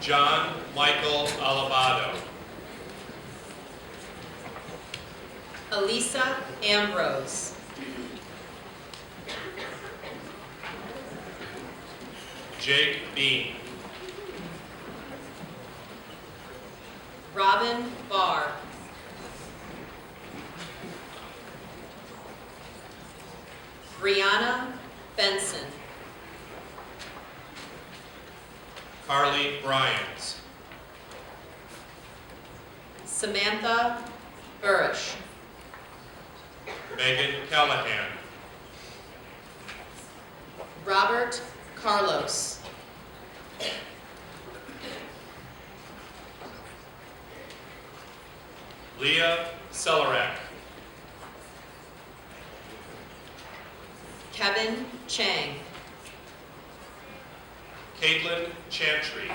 John Michael Alabado. Elisa Ambrose. Jake Bean. Robin Barr. Brianna Benson. Carly Bryans. Samantha Burish. Megan Callahan. Robert Carlos. Leah Celerak. Kevin Chang. Caitlin Chantry.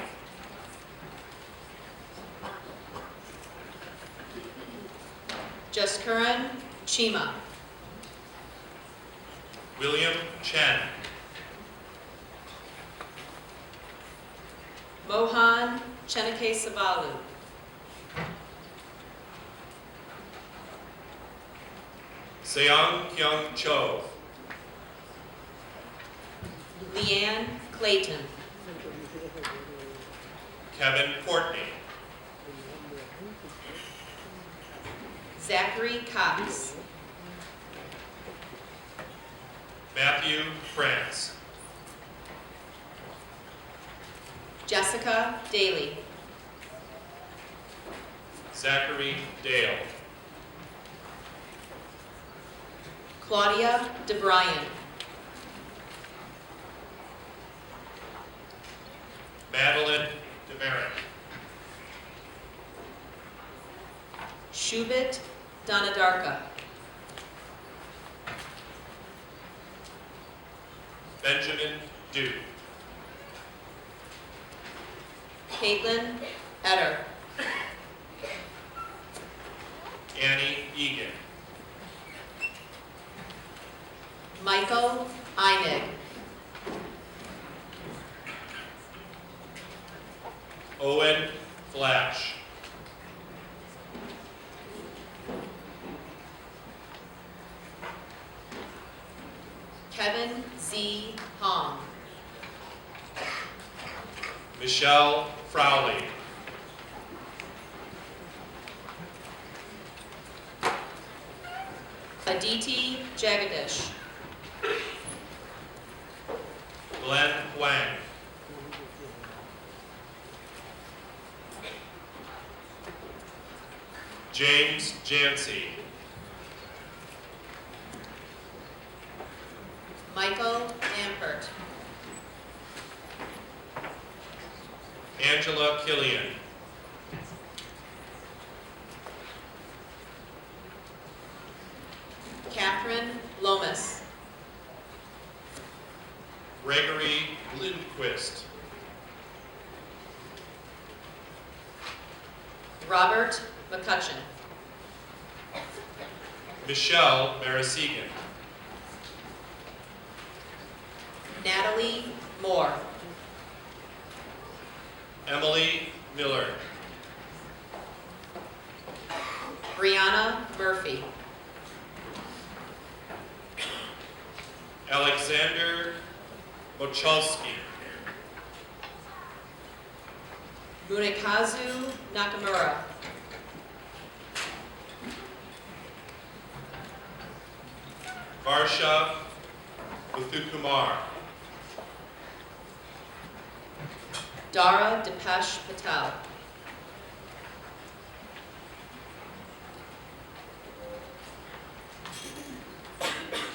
Jaskuran Chima. William Chen. Mohan Chenake Savalu. Seong Kyung Cho. Leanne Clayton. Kevin Courtney. Zachary Cox. Matthew France. Jessica Daly. Zachary Dale. Claudia DeBryan. Madeline Demerick. Shubit Donadarka. Benjamin Dew. Caitlin Etter. Annie Egan. Michael Einig. Owen Flash. Kevin Z. Hong. Michelle Frowley. Aditi Jagadish. Glenn Wang. James Jancy. Michael Lampert. Angela Killian. Catherine Lomas. Gregory Lindquist. Robert McCutcheon. Michelle Marasigan. Natalie Moore. Emily Miller. Brianna Murphy. Alexander Mochalski. Munekazu Nakamura. Varsha Muthukumar. Dara Depesh Patel.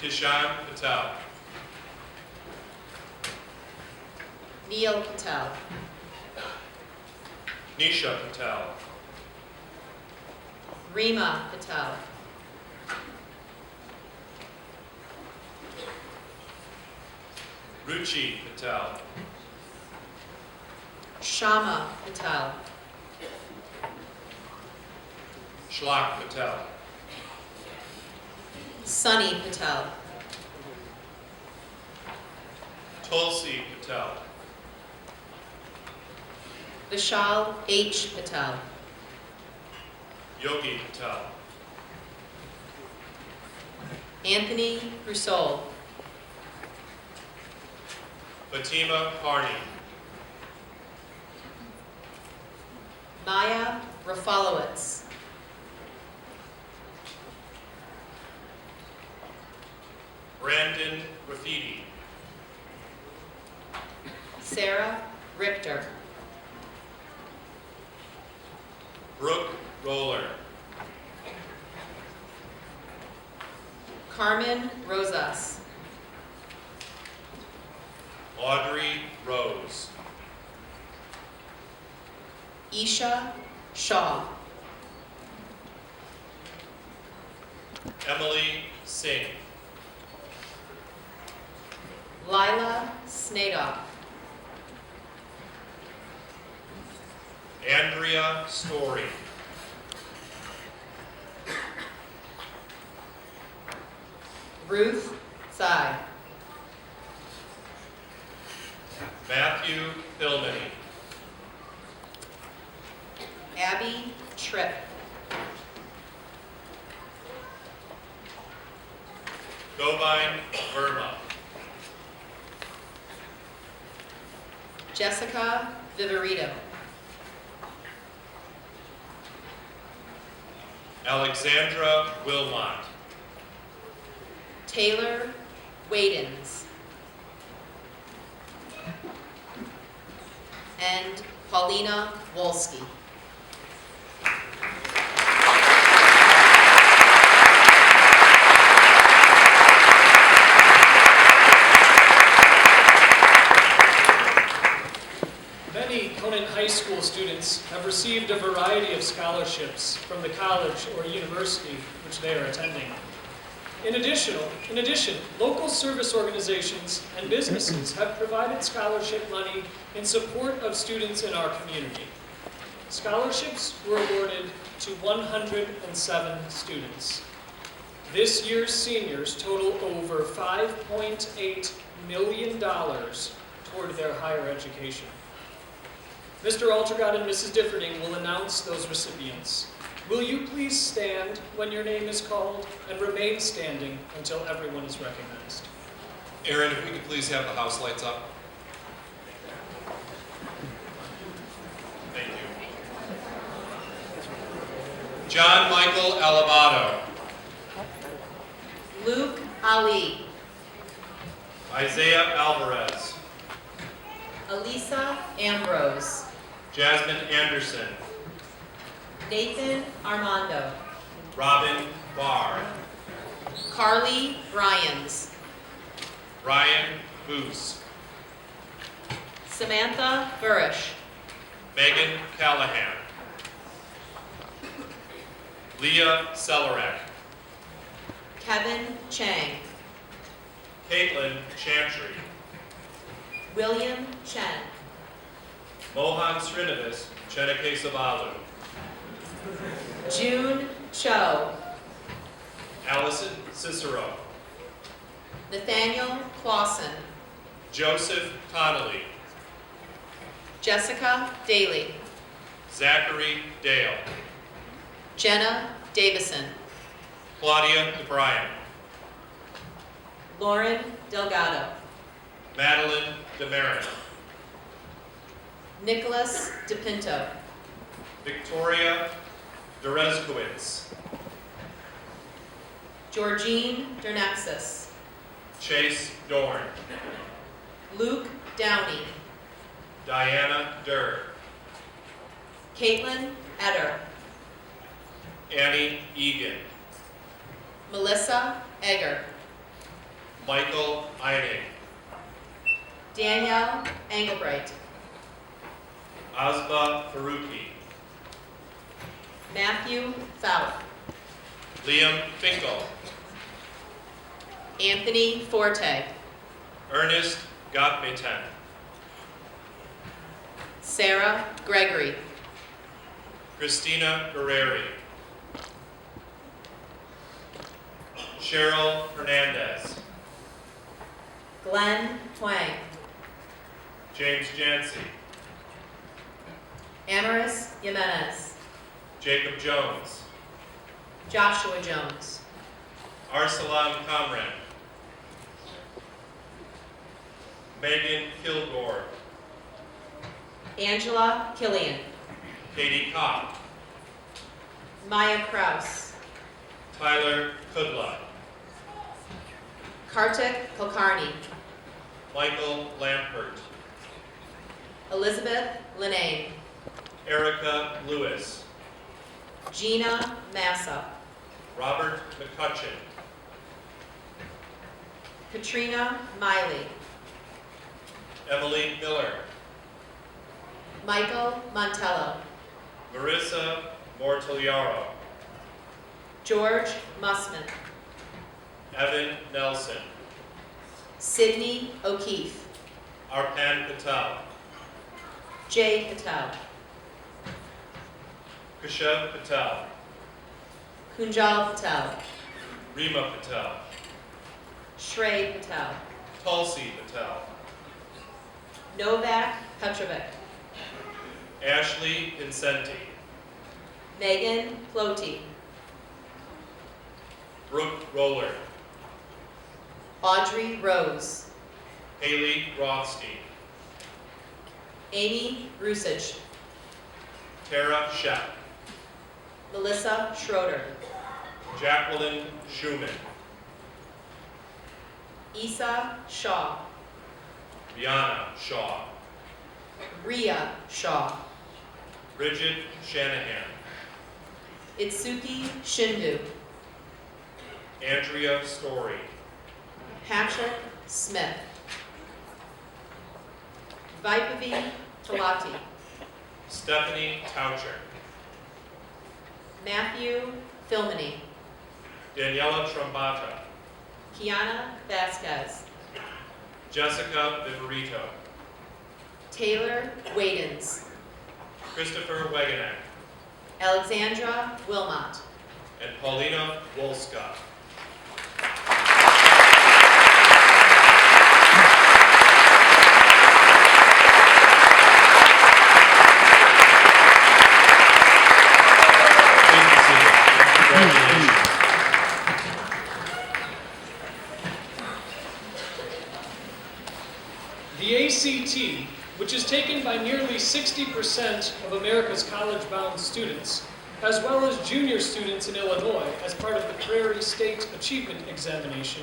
Kishan Patel. Neil Patel. Nisha Patel. Rima Patel. Ruchi Patel. Shama Patel. Shlak Patel. Sunny Patel. Tulsi Patel. Vishal H. Patel. Yogi Patel. Anthony Brusol. Fatima Parney. Maya Rafalowitz. Brandon Rafidi. Sarah Richter. Brooke Roller. Carmen Rosas. Audrey Rose. Isha Shaw. Emily Singh. Lila Snadoff. Andrea Story. Ruth Tsai. Matthew Philmany. Abby Tripp. Govine Verma. Jessica Viverito. Alexandra Wilmot. Taylor Wadens. And Paulina Wolski. Many Conant High School students have received a variety of scholarships from the college or university which they are attending. In addition, local service organizations and businesses have provided scholarship money in support of students in our community. Scholarships were awarded to 107 students. This year's seniors total over $5.8 million toward their higher education. Mr. Altergott and Mrs. Differding will announce those recipients. Will you please stand when your name is called and remain standing until everyone is recognized? Aaron, if we could please have the house lights up. Thank you. John Michael Alabado. Luke Ali. Isaiah Alvarez. Elisa Ambrose. Jasmine Anderson. Nathan Armando. Robin Barr. Carly Bryans. Ryan Boos. Samantha Burish. Megan Callahan. Leah Sellerak. Kevin Chang. Caitlin Chantry. William Chen. Mohan Srinavis Chenake Savalu. June Cho. Allison Cicero. Nathaniel Clausen. Joseph Connolly. Jessica Daly. Zachary Dale. Jenna Davison. Claudia DeBryan. Lauren Delgado. Madeline DeMarin. Nicholas DePinto. Victoria Derezkowitz. Georgine Dernexis. Chase Dorn. Luke Downey. Diana Durr. Caitlin Eder. Annie Egan. Melissa Egger. Michael Eining. Danielle Engelbright. Asba Faruqi. Matthew Fouth. Liam Finkel. Anthony Forte. Ernest Gottmeten. Sarah Gregory. Christina Guerreri. Cheryl Hernandez. Glenn Huang. James Jancy. Amaris Jimenez. Jacob Jones. Joshua Jones. Arsalan Kamran. Megan Kilgore. Angela Killian. Katie Kopp. Maya Kraus. Tyler Kudla. Kartik Kulkarni. Michael Lampert. Elizabeth Linane. Erica Lewis. Gina Massa. Robert McCutcheon. Katrina Miley. Emily Miller. Michael Montello. Marissa Mortaliaro. George Mussman. Evan Nelson. Sydney O'Keefe. Arpan Patel. Jay Patel. Kashav Patel. Kunjal Patel. Rima Patel. Shrey Patel. Tulsi Patel. Novak Petrovic. Ashley Vincenti. Megan Cloty. Brooke Roller. Audrey Rose. Haley Rothstein. Amy Rusich. Tara Shepp. Melissa Schroeder. Jacqueline Schumann. Isa Shaw. Rihanna Shaw. Ria Shaw. Bridget Shanahan. Itsuki Shindu. Andrea Story. Patrick Smith. Vaipavi Talati. Stephanie Toucher. Matthew Filmany. Daniela Trombata. Kiana Vasquez. Jessica Viverito. Taylor Wadens. Christopher Wegenek. Alexandra Wilmot. And Paulina Wolska. Please be seated. Congratulations. The ACT, which is taken by nearly 60% of America's college-bound students, as well as junior students in Illinois as part of the Prairie State Achievement Examination,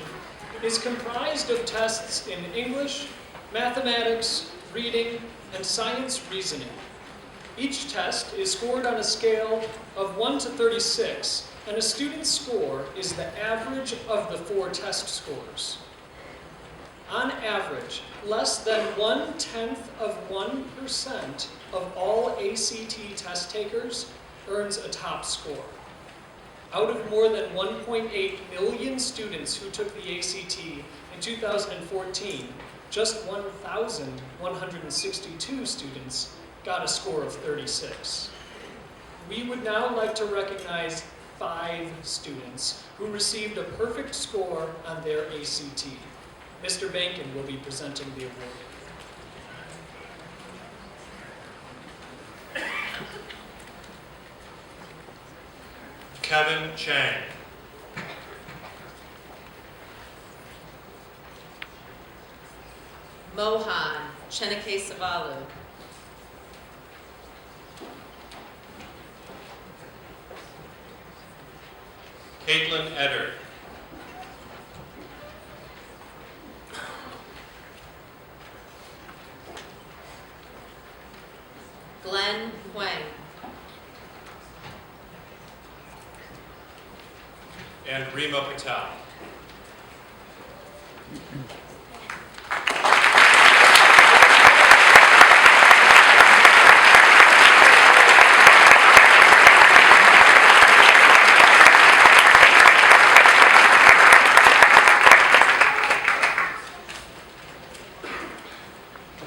is comprised of tests in English, mathematics, reading, and science reasoning. Each test is scored on a scale of 1 to 36, and a student's score is the average of the 4 test scores. On average, less than 0.1% of all ACT test takers earns a top score. Out of more than 1.8 million students who took the ACT in 2014, just 1,162 students got a score of 36. We would now like to recognize 5 students who received a perfect score on their ACT. Mr. Bankin will be presenting the award. Kevin Chang. Mohan Chenake Savalu. Caitlin Etter. Glenn Huang. And Rima Patel.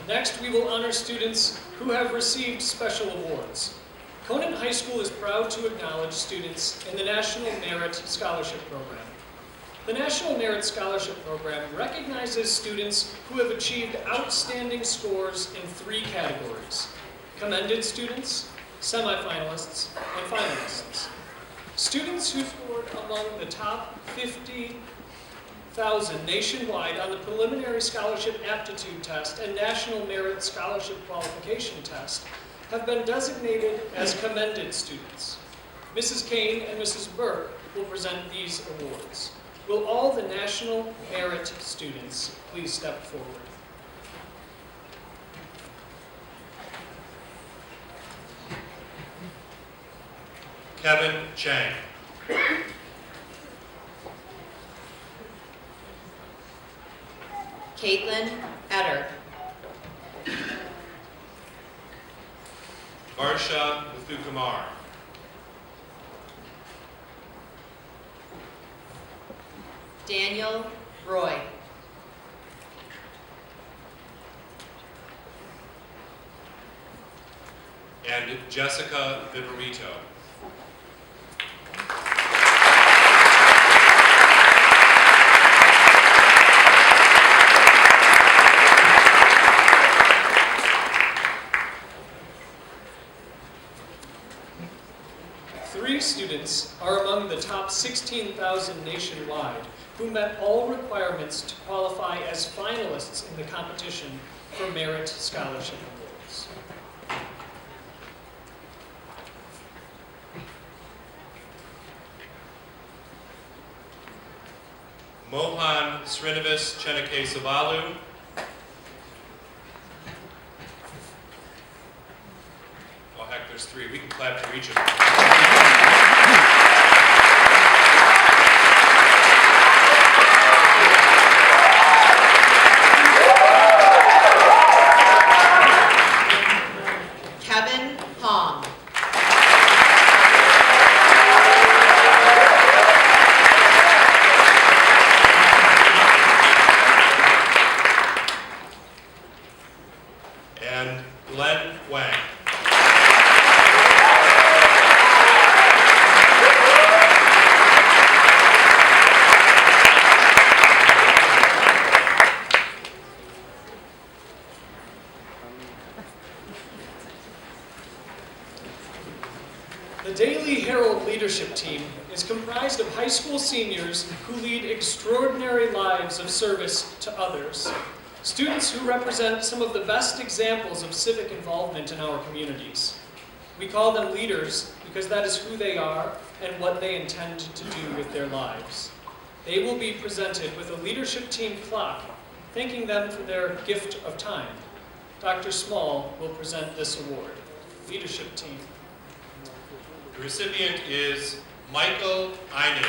Next, we will honor students who have received special awards. Conant High School is proud to acknowledge students in the National Merit Scholarship Program. The National Merit Scholarship Program recognizes students who have achieved outstanding scores in 3 categories: commended students, semifinalists, and finalists. Students who scored among the top 50,000 nationwide on the Preliminary Scholarship Aptitude Test and National Merit Scholarship Qualification Test have been designated as commended students. Mrs. Kane and Mrs. Burke will present these awards. Will all the National Merit students please step forward? Kevin Chang. Caitlin Etter. Varsha Muthukumar. Daniel Roy. And Jessica Viverito. Three students are among the top 16,000 nationwide who met all requirements to qualify as finalists in the competition for Merit Scholarship Awards. Mohan Srinivasan Chenake Savalu. Oh heck, there's 3. We can clap for each of them. Kevin Hong. And Glenn Wang. The Daily Herald leadership team is comprised of high school seniors who lead extraordinary lives of service to others. Students who represent some of the best examples of civic involvement in our communities. We call them leaders because that is who they are and what they intend to do with their lives. They will be presented with a leadership team plaque, thanking them for their gift of time. Dr. Small will present this award. Leadership team. The recipient is Michael Eining.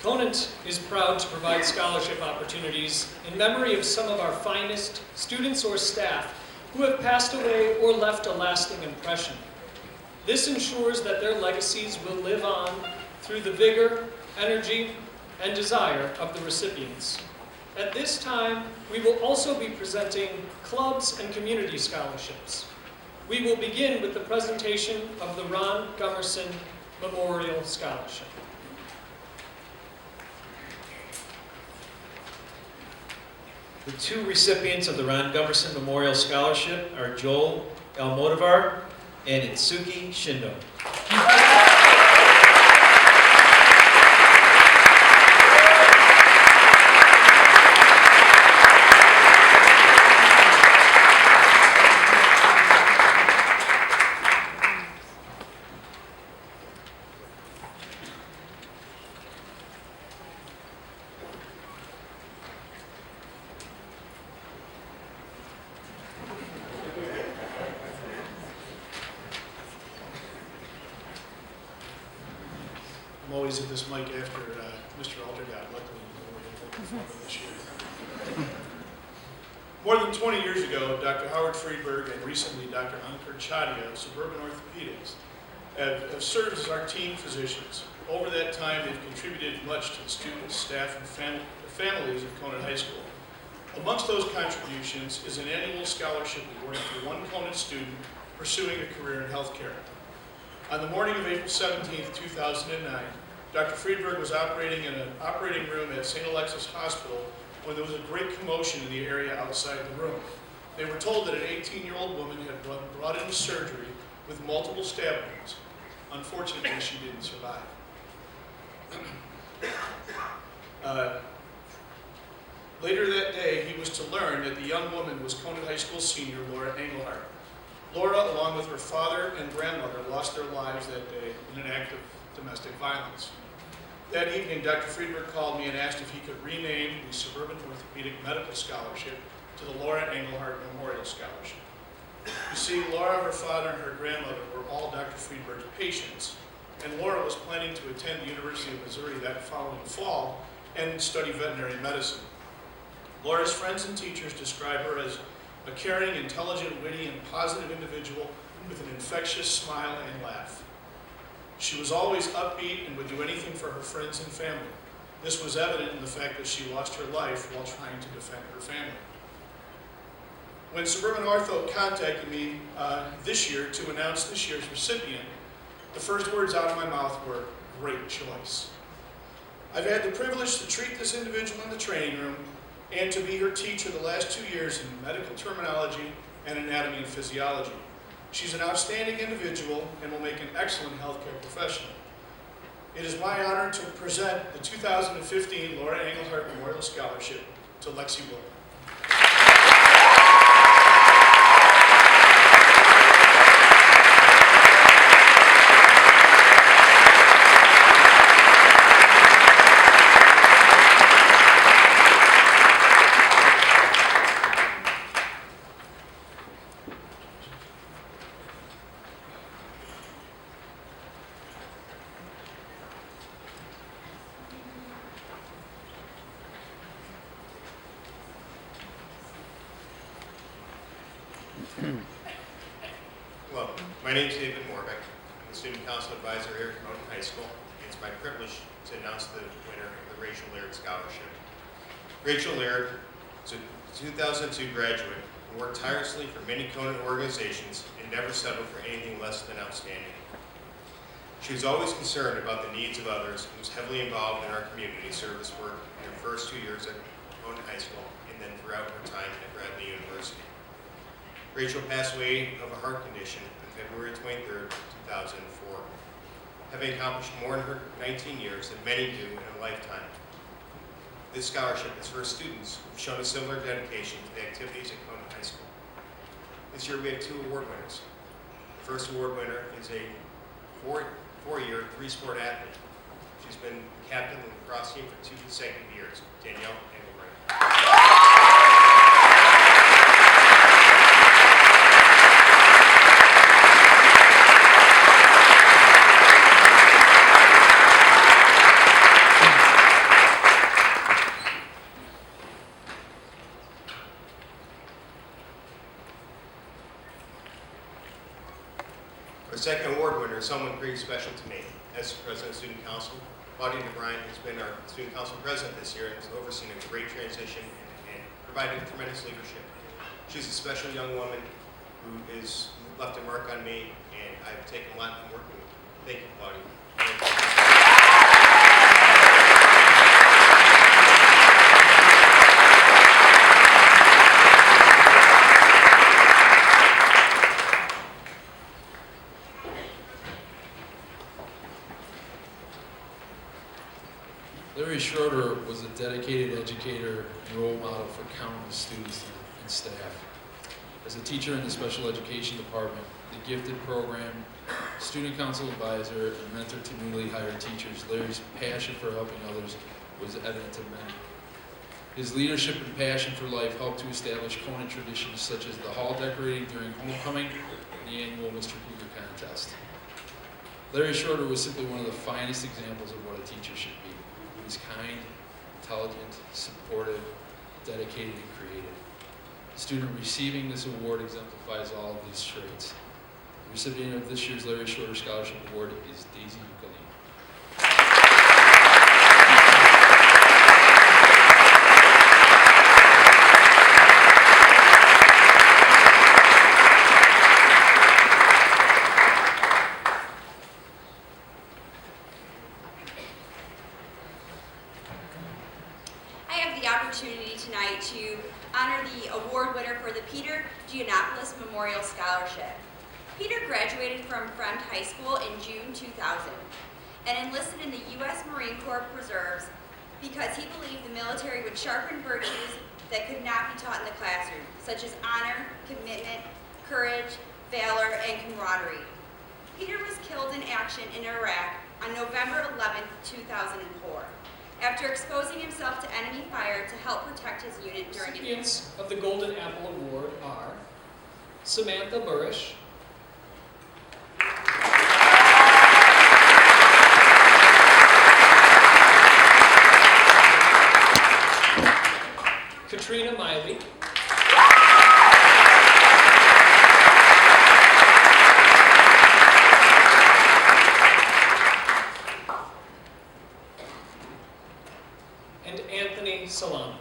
Conant is proud to provide scholarship opportunities in memory of some of our finest students or staff who have passed away or left a lasting impression. This ensures that their legacies will live on through the vigor, energy, and desire of the recipients. At this time, we will also be presenting clubs and community scholarships. We will begin with the presentation of the Ron Gummerson Memorial Scholarship. The two recipients of the Ron Gummerson Memorial Scholarship are Joel Almodovar and Itsuki Shindo. I'm always at this mic after Mr. Alter got luckily this year. More than 20 years ago, Dr. Howard Friedberg and recently Dr. Ankur Chadia of Suburban Orthopedics have served as our team physicians. Over that time, they've contributed much to the students, staff, and families of Conant High School. Amongst those contributions is an annual scholarship awarded to one Conant student pursuing a career in healthcare. On the morning of April 17, 2009, Dr. Friedberg was operating in an operating room at St. Alexis Hospital when there was a great commotion in the area outside the room. They were told that an 18-year-old woman had been brought into surgery with multiple stab wounds. Unfortunately, she didn't survive. Later that day, he was to learn that the young woman was Conant High School senior Laura Engelhardt. Laura, along with her father and grandmother, lost their lives that day in an act of domestic violence. That evening, Dr. Friedberg called me and asked if he could rename the Suburban Orthopedic Medical Scholarship to the Laura Engelhardt Memorial Scholarship. You see, Laura, her father, and her grandmother were all Dr. Friedberg's patients, and Laura was planning to attend the University of Missouri that following fall and study veterinary medicine. Laura's friends and teachers describe her as a caring, intelligent, witty, and positive individual with an infectious smile and laugh. She was always upbeat and would do anything for her friends and family. This was evident in the fact that she lost her life while trying to defend her family. When Suburban Ortho contacted me this year to announce this year's recipient, the first words out of my mouth were, "Great choice." I've had the privilege to treat this individual in the training room and to be her teacher the last 2 years in medical terminology and anatomy and physiology. She's an outstanding individual and will make an excellent healthcare professional. It is my honor to present the 2015 Laura Engelhardt Memorial Scholarship to Lexi Wilson. Hello, my name is David Morbeck. I'm the Student Council Advisor here at Conant High School. It's my privilege to announce the winner of the Rachel Laird Scholarship. Rachel Laird is a 2002 graduate who worked tirelessly for many Conant organizations and never settled for anything less than outstanding. She was always concerned about the needs of others and was heavily involved in our community service work in her first 2 years at Conant High School and then throughout her time at Bradley University. Rachel passed away of a heart condition on February 23, 2004, having accomplished more in her 19 years than many do in a lifetime. This scholarship is for students who have shown a similar dedication to the activities at Conant High School. This year we have 2 award winners. The first award winner is a four-year, 3-sport athlete. She's been the captain of the lacrosse team for 2 consecutive years, Danielle Engelbrecht. Our second award winner is someone pretty special to me. As President of Student Council, Claudia DeBryan has been our Student Council President this year and has overseen a great transition and provided tremendous leadership. She's a special young woman who has left a mark on me, and I've taken a lot from working with him. Thank you, Claudia. Larry Schroeder was a dedicated educator and role model for countless students and staff. As a teacher in the special education department, the gifted program, student council advisor, and mentor to newly hired teachers, Larry's passion for helping others was evident to many. His leadership and passion for life helped to establish Conant traditions such as the hall decorating during homecoming and the annual Mr. Cougar contest. Larry Schroeder was simply one of the finest examples of what a teacher should be. He was kind, intelligent, supportive, dedicated, and creative. The student receiving this award exemplifies all of these traits. The recipient of this year's Larry Schroeder Scholarship Award is Daisy Ukalim. I have the opportunity tonight to honor the award winner for the Peter Giannopoulos Memorial Scholarship. Peter graduated from Fremd High School in June 2000 and enlisted in the U.S. Marine Corps Reserves because he believed the military would sharpen virtues that could not be taught in the classroom, such as honor, commitment, courage, valor, and camaraderie. Peter was killed in action in Iraq on November 11, 2004. After exposing himself to enemy fire to help protect his unit during an Recipients of the Golden Apple Award are Samantha Burish, Katrina Miley, and Anthony Salam.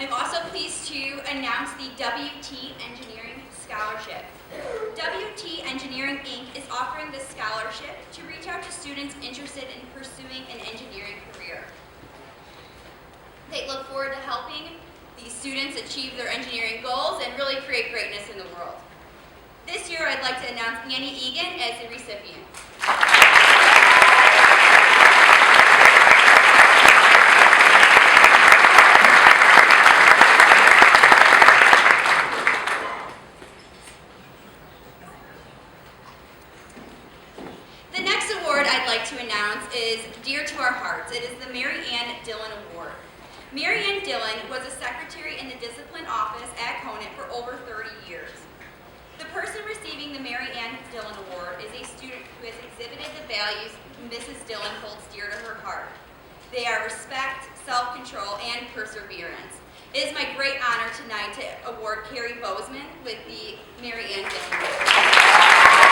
I'm also pleased to announce the WT Engineering Scholarship. WT Engineering Inc. is offering this scholarship to reach out to students interested in pursuing an engineering career. They look forward to helping these students achieve their engineering goals and really create greatness in the world. This year, I'd like to announce Annie Egan as the recipient. The next award I'd like to announce is dear to our hearts. It is the Mary Ann Dillon Award. Mary Ann Dillon was a secretary in the discipline office at Conant for over 30 years. The person receiving the Mary Ann Dillon Award is a student who has exhibited the values Mrs. Dillon holds dear to her heart. They are respect, self-control, and perseverance. It is my great honor tonight to award Carrie Bozeman with the Mary Ann Dillon Award.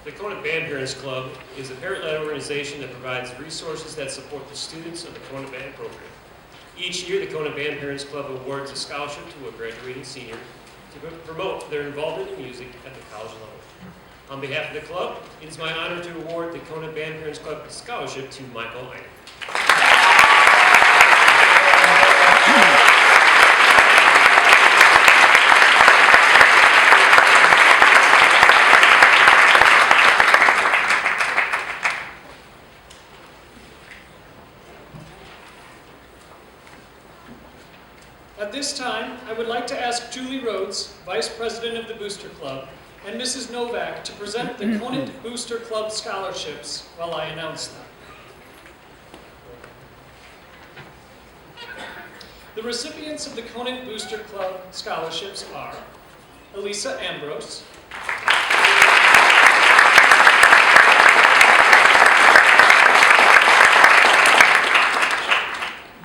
The Conant Band Parents Club is a parent-led organization that provides resources that support the students of the Conant Band program. Each year, the Conant Band Parents Club awards a scholarship to a graduating senior to promote their involvement in music at the college level. On behalf of the club, it is my honor to award the Conant Band Parents Club scholarship to Michael Einer. At this time, I would like to ask Julie Rhodes, Vice President of the Booster Club, and Mrs. Novak to present the Conant Booster Club scholarships while I announce them. The recipients of the Conant Booster Club scholarships are Elisa Ambrose,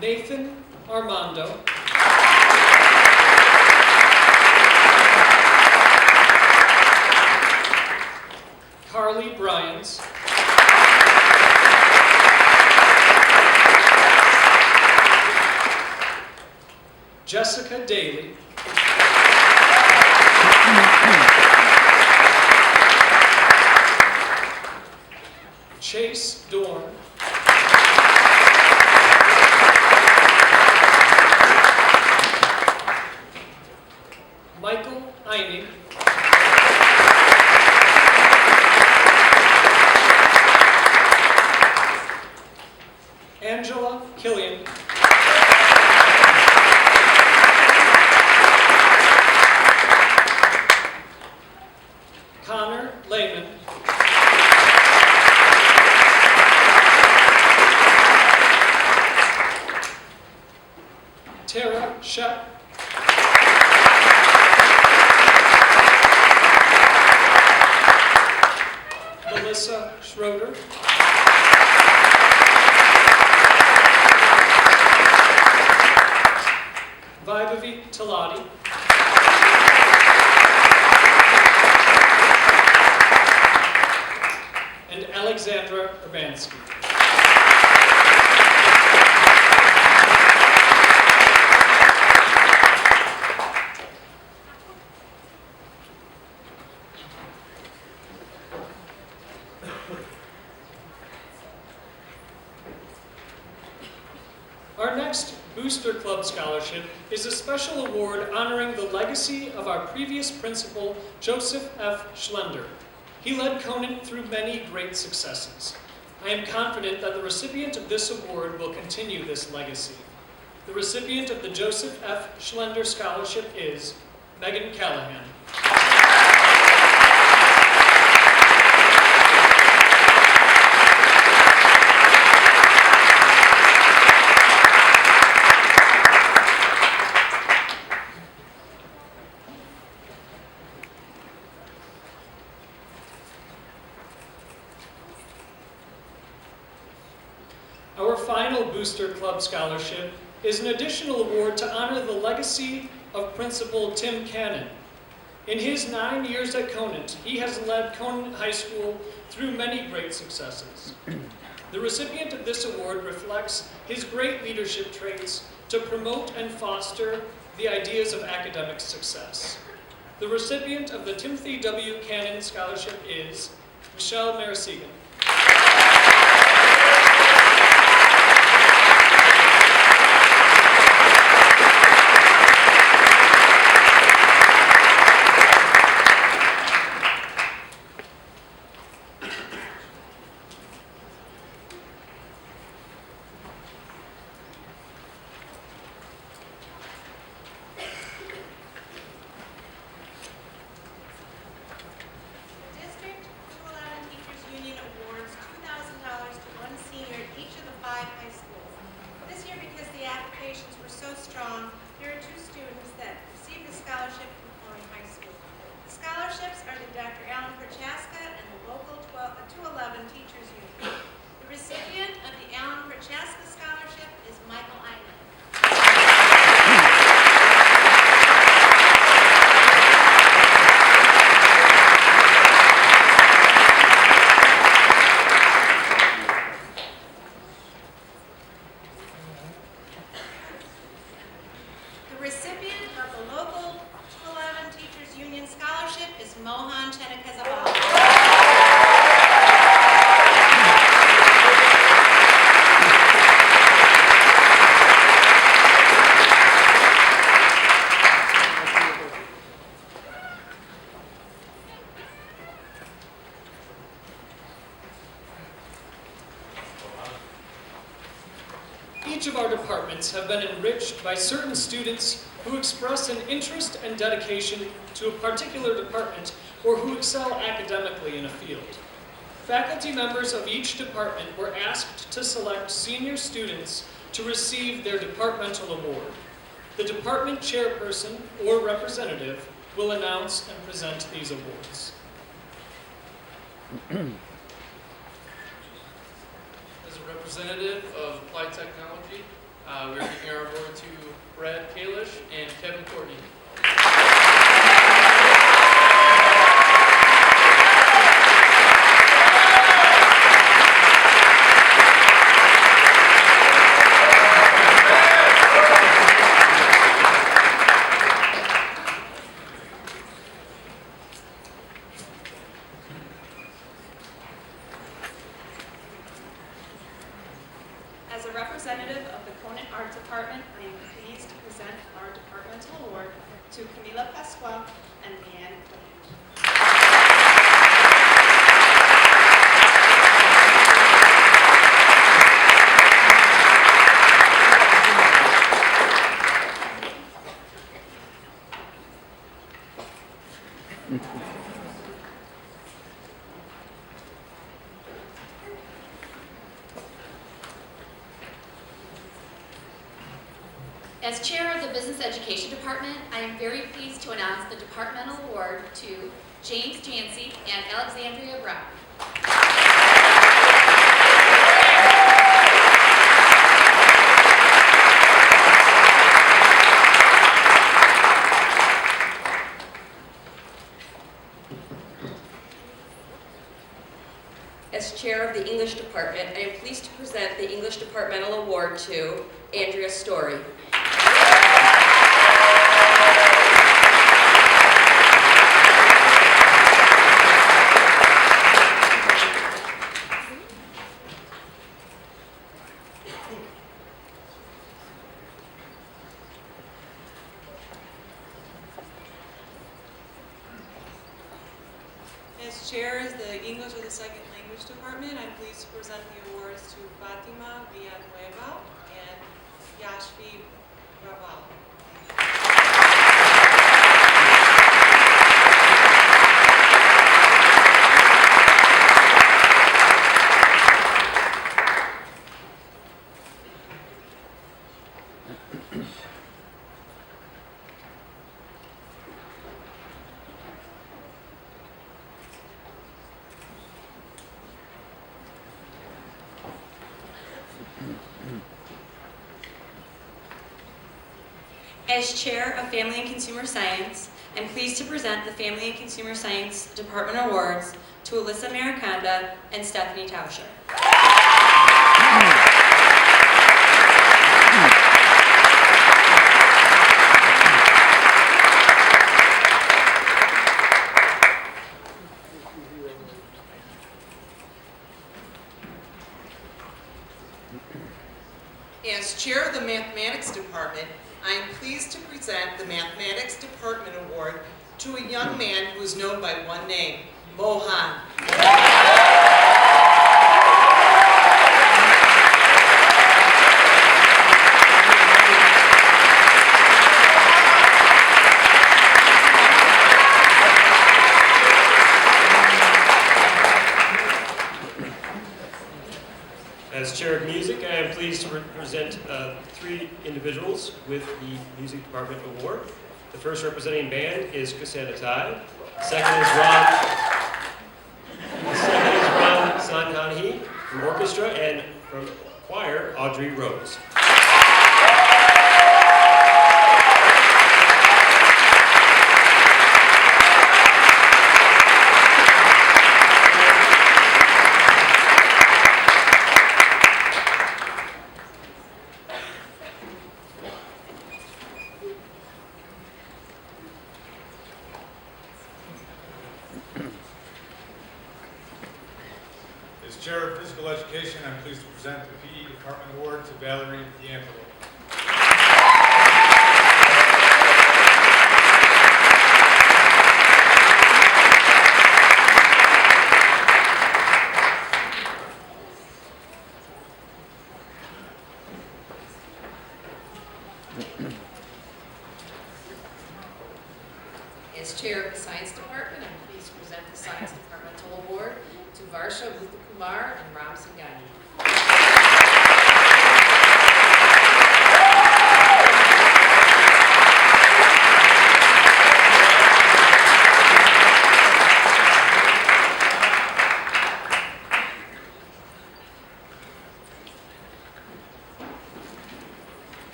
Nathan Armando, Carly Bryans, Jessica Daly, Chase Dorn, Michael Eining, Angela Killian, Connor Lehman, Tara Shep, Melissa Schroeder, Vaibhavi Talati, and Alexandra Urbanski. Our next Booster Club Scholarship is a special award honoring the legacy of our previous principal, Joseph F. Schlender. He led Conant through many great successes. I am confident that the recipient of this award will continue this legacy. The recipient of the Joseph F. Schlender Scholarship is Megan Callahan. Our final Booster Club Scholarship is an additional award to honor the legacy of Principal Tim Cannon. In his 9 years at Conant, he has led Conant High School through many great successes. The recipient of this award reflects his great leadership traits to promote and foster the ideas of academic success. The recipient of the Timothy W. Cannon Scholarship is Michelle Marasigan. District 211 Teachers Union awards $2,000 to one senior at each of the 5 high schools. This year, because the applications were so strong, there are 2 students that received the scholarship from Conant High School. The scholarships are to Dr. Alan Prochaska and the local 211 Teachers Union. The recipient of the Alan Prochaska Scholarship is Michael Einan. The recipient of the local 211 Teachers Union Scholarship is Mohan Chenakazabal. Each of our departments have been enriched by certain students who express an interest and dedication to a particular department or who excel academically in a field. Faculty members of each department were asked to select senior students to receive their departmental award. The department chairperson or representative will announce and present these awards. As a representative of Applied Technology, we're giving our award to Brad Kalish and Kevin Courtney. As a representative of the Conant Art Department, I am pleased to present our departmental award to Camila Pasqua and Leanne Quinn. As chair of the Business Education Department, I am very pleased to announce the departmental award to James Jancy and Alexandria Brown. As chair of the English department, I am pleased to present the English Departmental Award to Andrea Story. As chair of the English as a Second Language Department, I'm pleased to present the awards to Fatima Villanueva and Yashvi Raval. As chair of Family and Consumer Science, I'm pleased to present the Family and Consumer Science Department Awards to Alyssa Mariconda and Stephanie Tauscher. As chair of the Mathematics Department, I am pleased to present the Mathematics Department Award to a young man who is known by one name, Mohan. As chair of music, I am pleased to present 3 individuals with the Music Department Award. The first representing band is Cassandra Ty. The second is Ron Santanahi from orchestra, and from choir, Audrey Rose. As chair of physical education, I'm pleased to present the PE Department Award to Valerie D'Angelo. As chair of the Science Department, I'm pleased to present the Science Departmental Award to Varsha Muthukumar and Ram Singhani.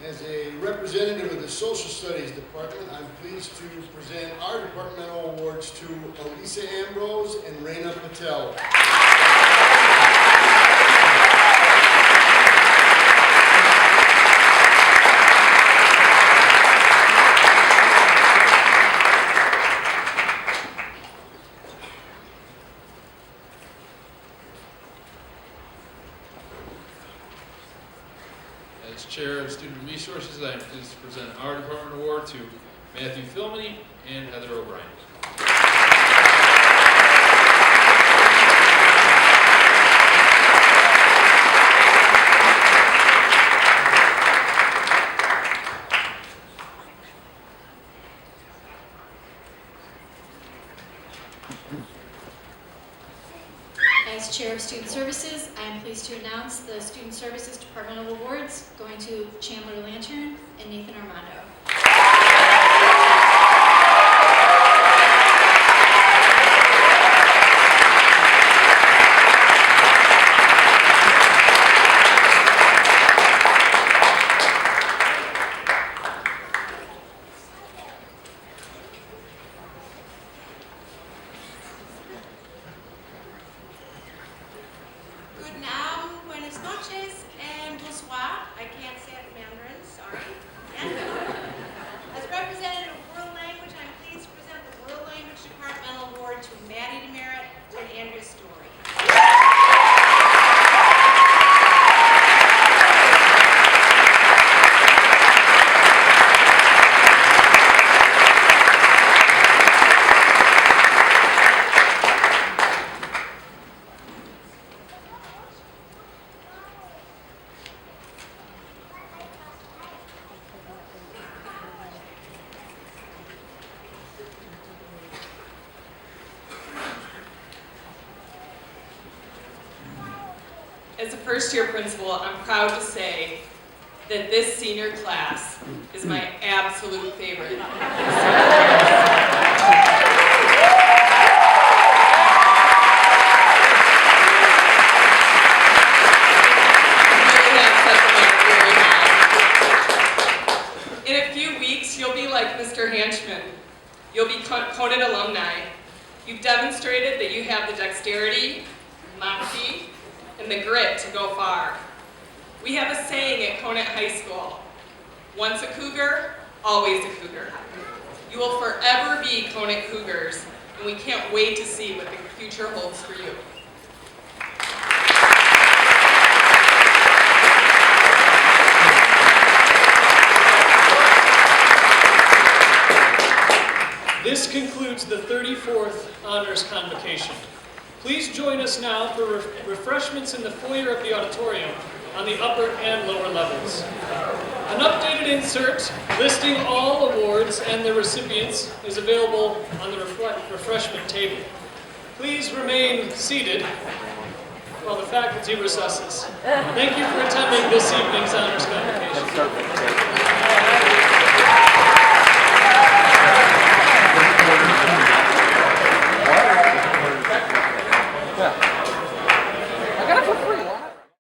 As a representative of the Social Studies Department, I'm pleased to present our departmental awards to Elisa Ambrose and Reina Patel. As Chair of Student Resources, I am pleased to present our department award to Matthew Filmany and Heather O'Brien. As Chair of Student Services, I am pleased to announce the Student Services Departmental Awards going to Chandler Lantern and Nathan Armando. Good now, buenas noches, and bonsoir. I can't say it in Mandarin, sorry. And as representative of World Language, I'm pleased to present the World Language Departmental Award to Maddie Demerit and Andrea Story. As a first-year principal, I'm proud to say that this senior class is my absolute favorite. In a few weeks, you'll be like Mr. Hanchman. You'll be Conant alumni. You've demonstrated that you have the dexterity, moxie, and the grit to go far. We have a saying at Conant High School, once a Cougar, always a Cougar. You will forever be Conant Cougars, and we can't wait to see what the future holds for you. This concludes the 34th Honors Convocation. Please join us now for refreshments in the foyer of the auditorium on the upper and lower levels. An updated insert listing all awards and their recipients is available on the refreshment table. Please remain seated while the faculty recesses. Thank you for attending this evening's Honors Convocation.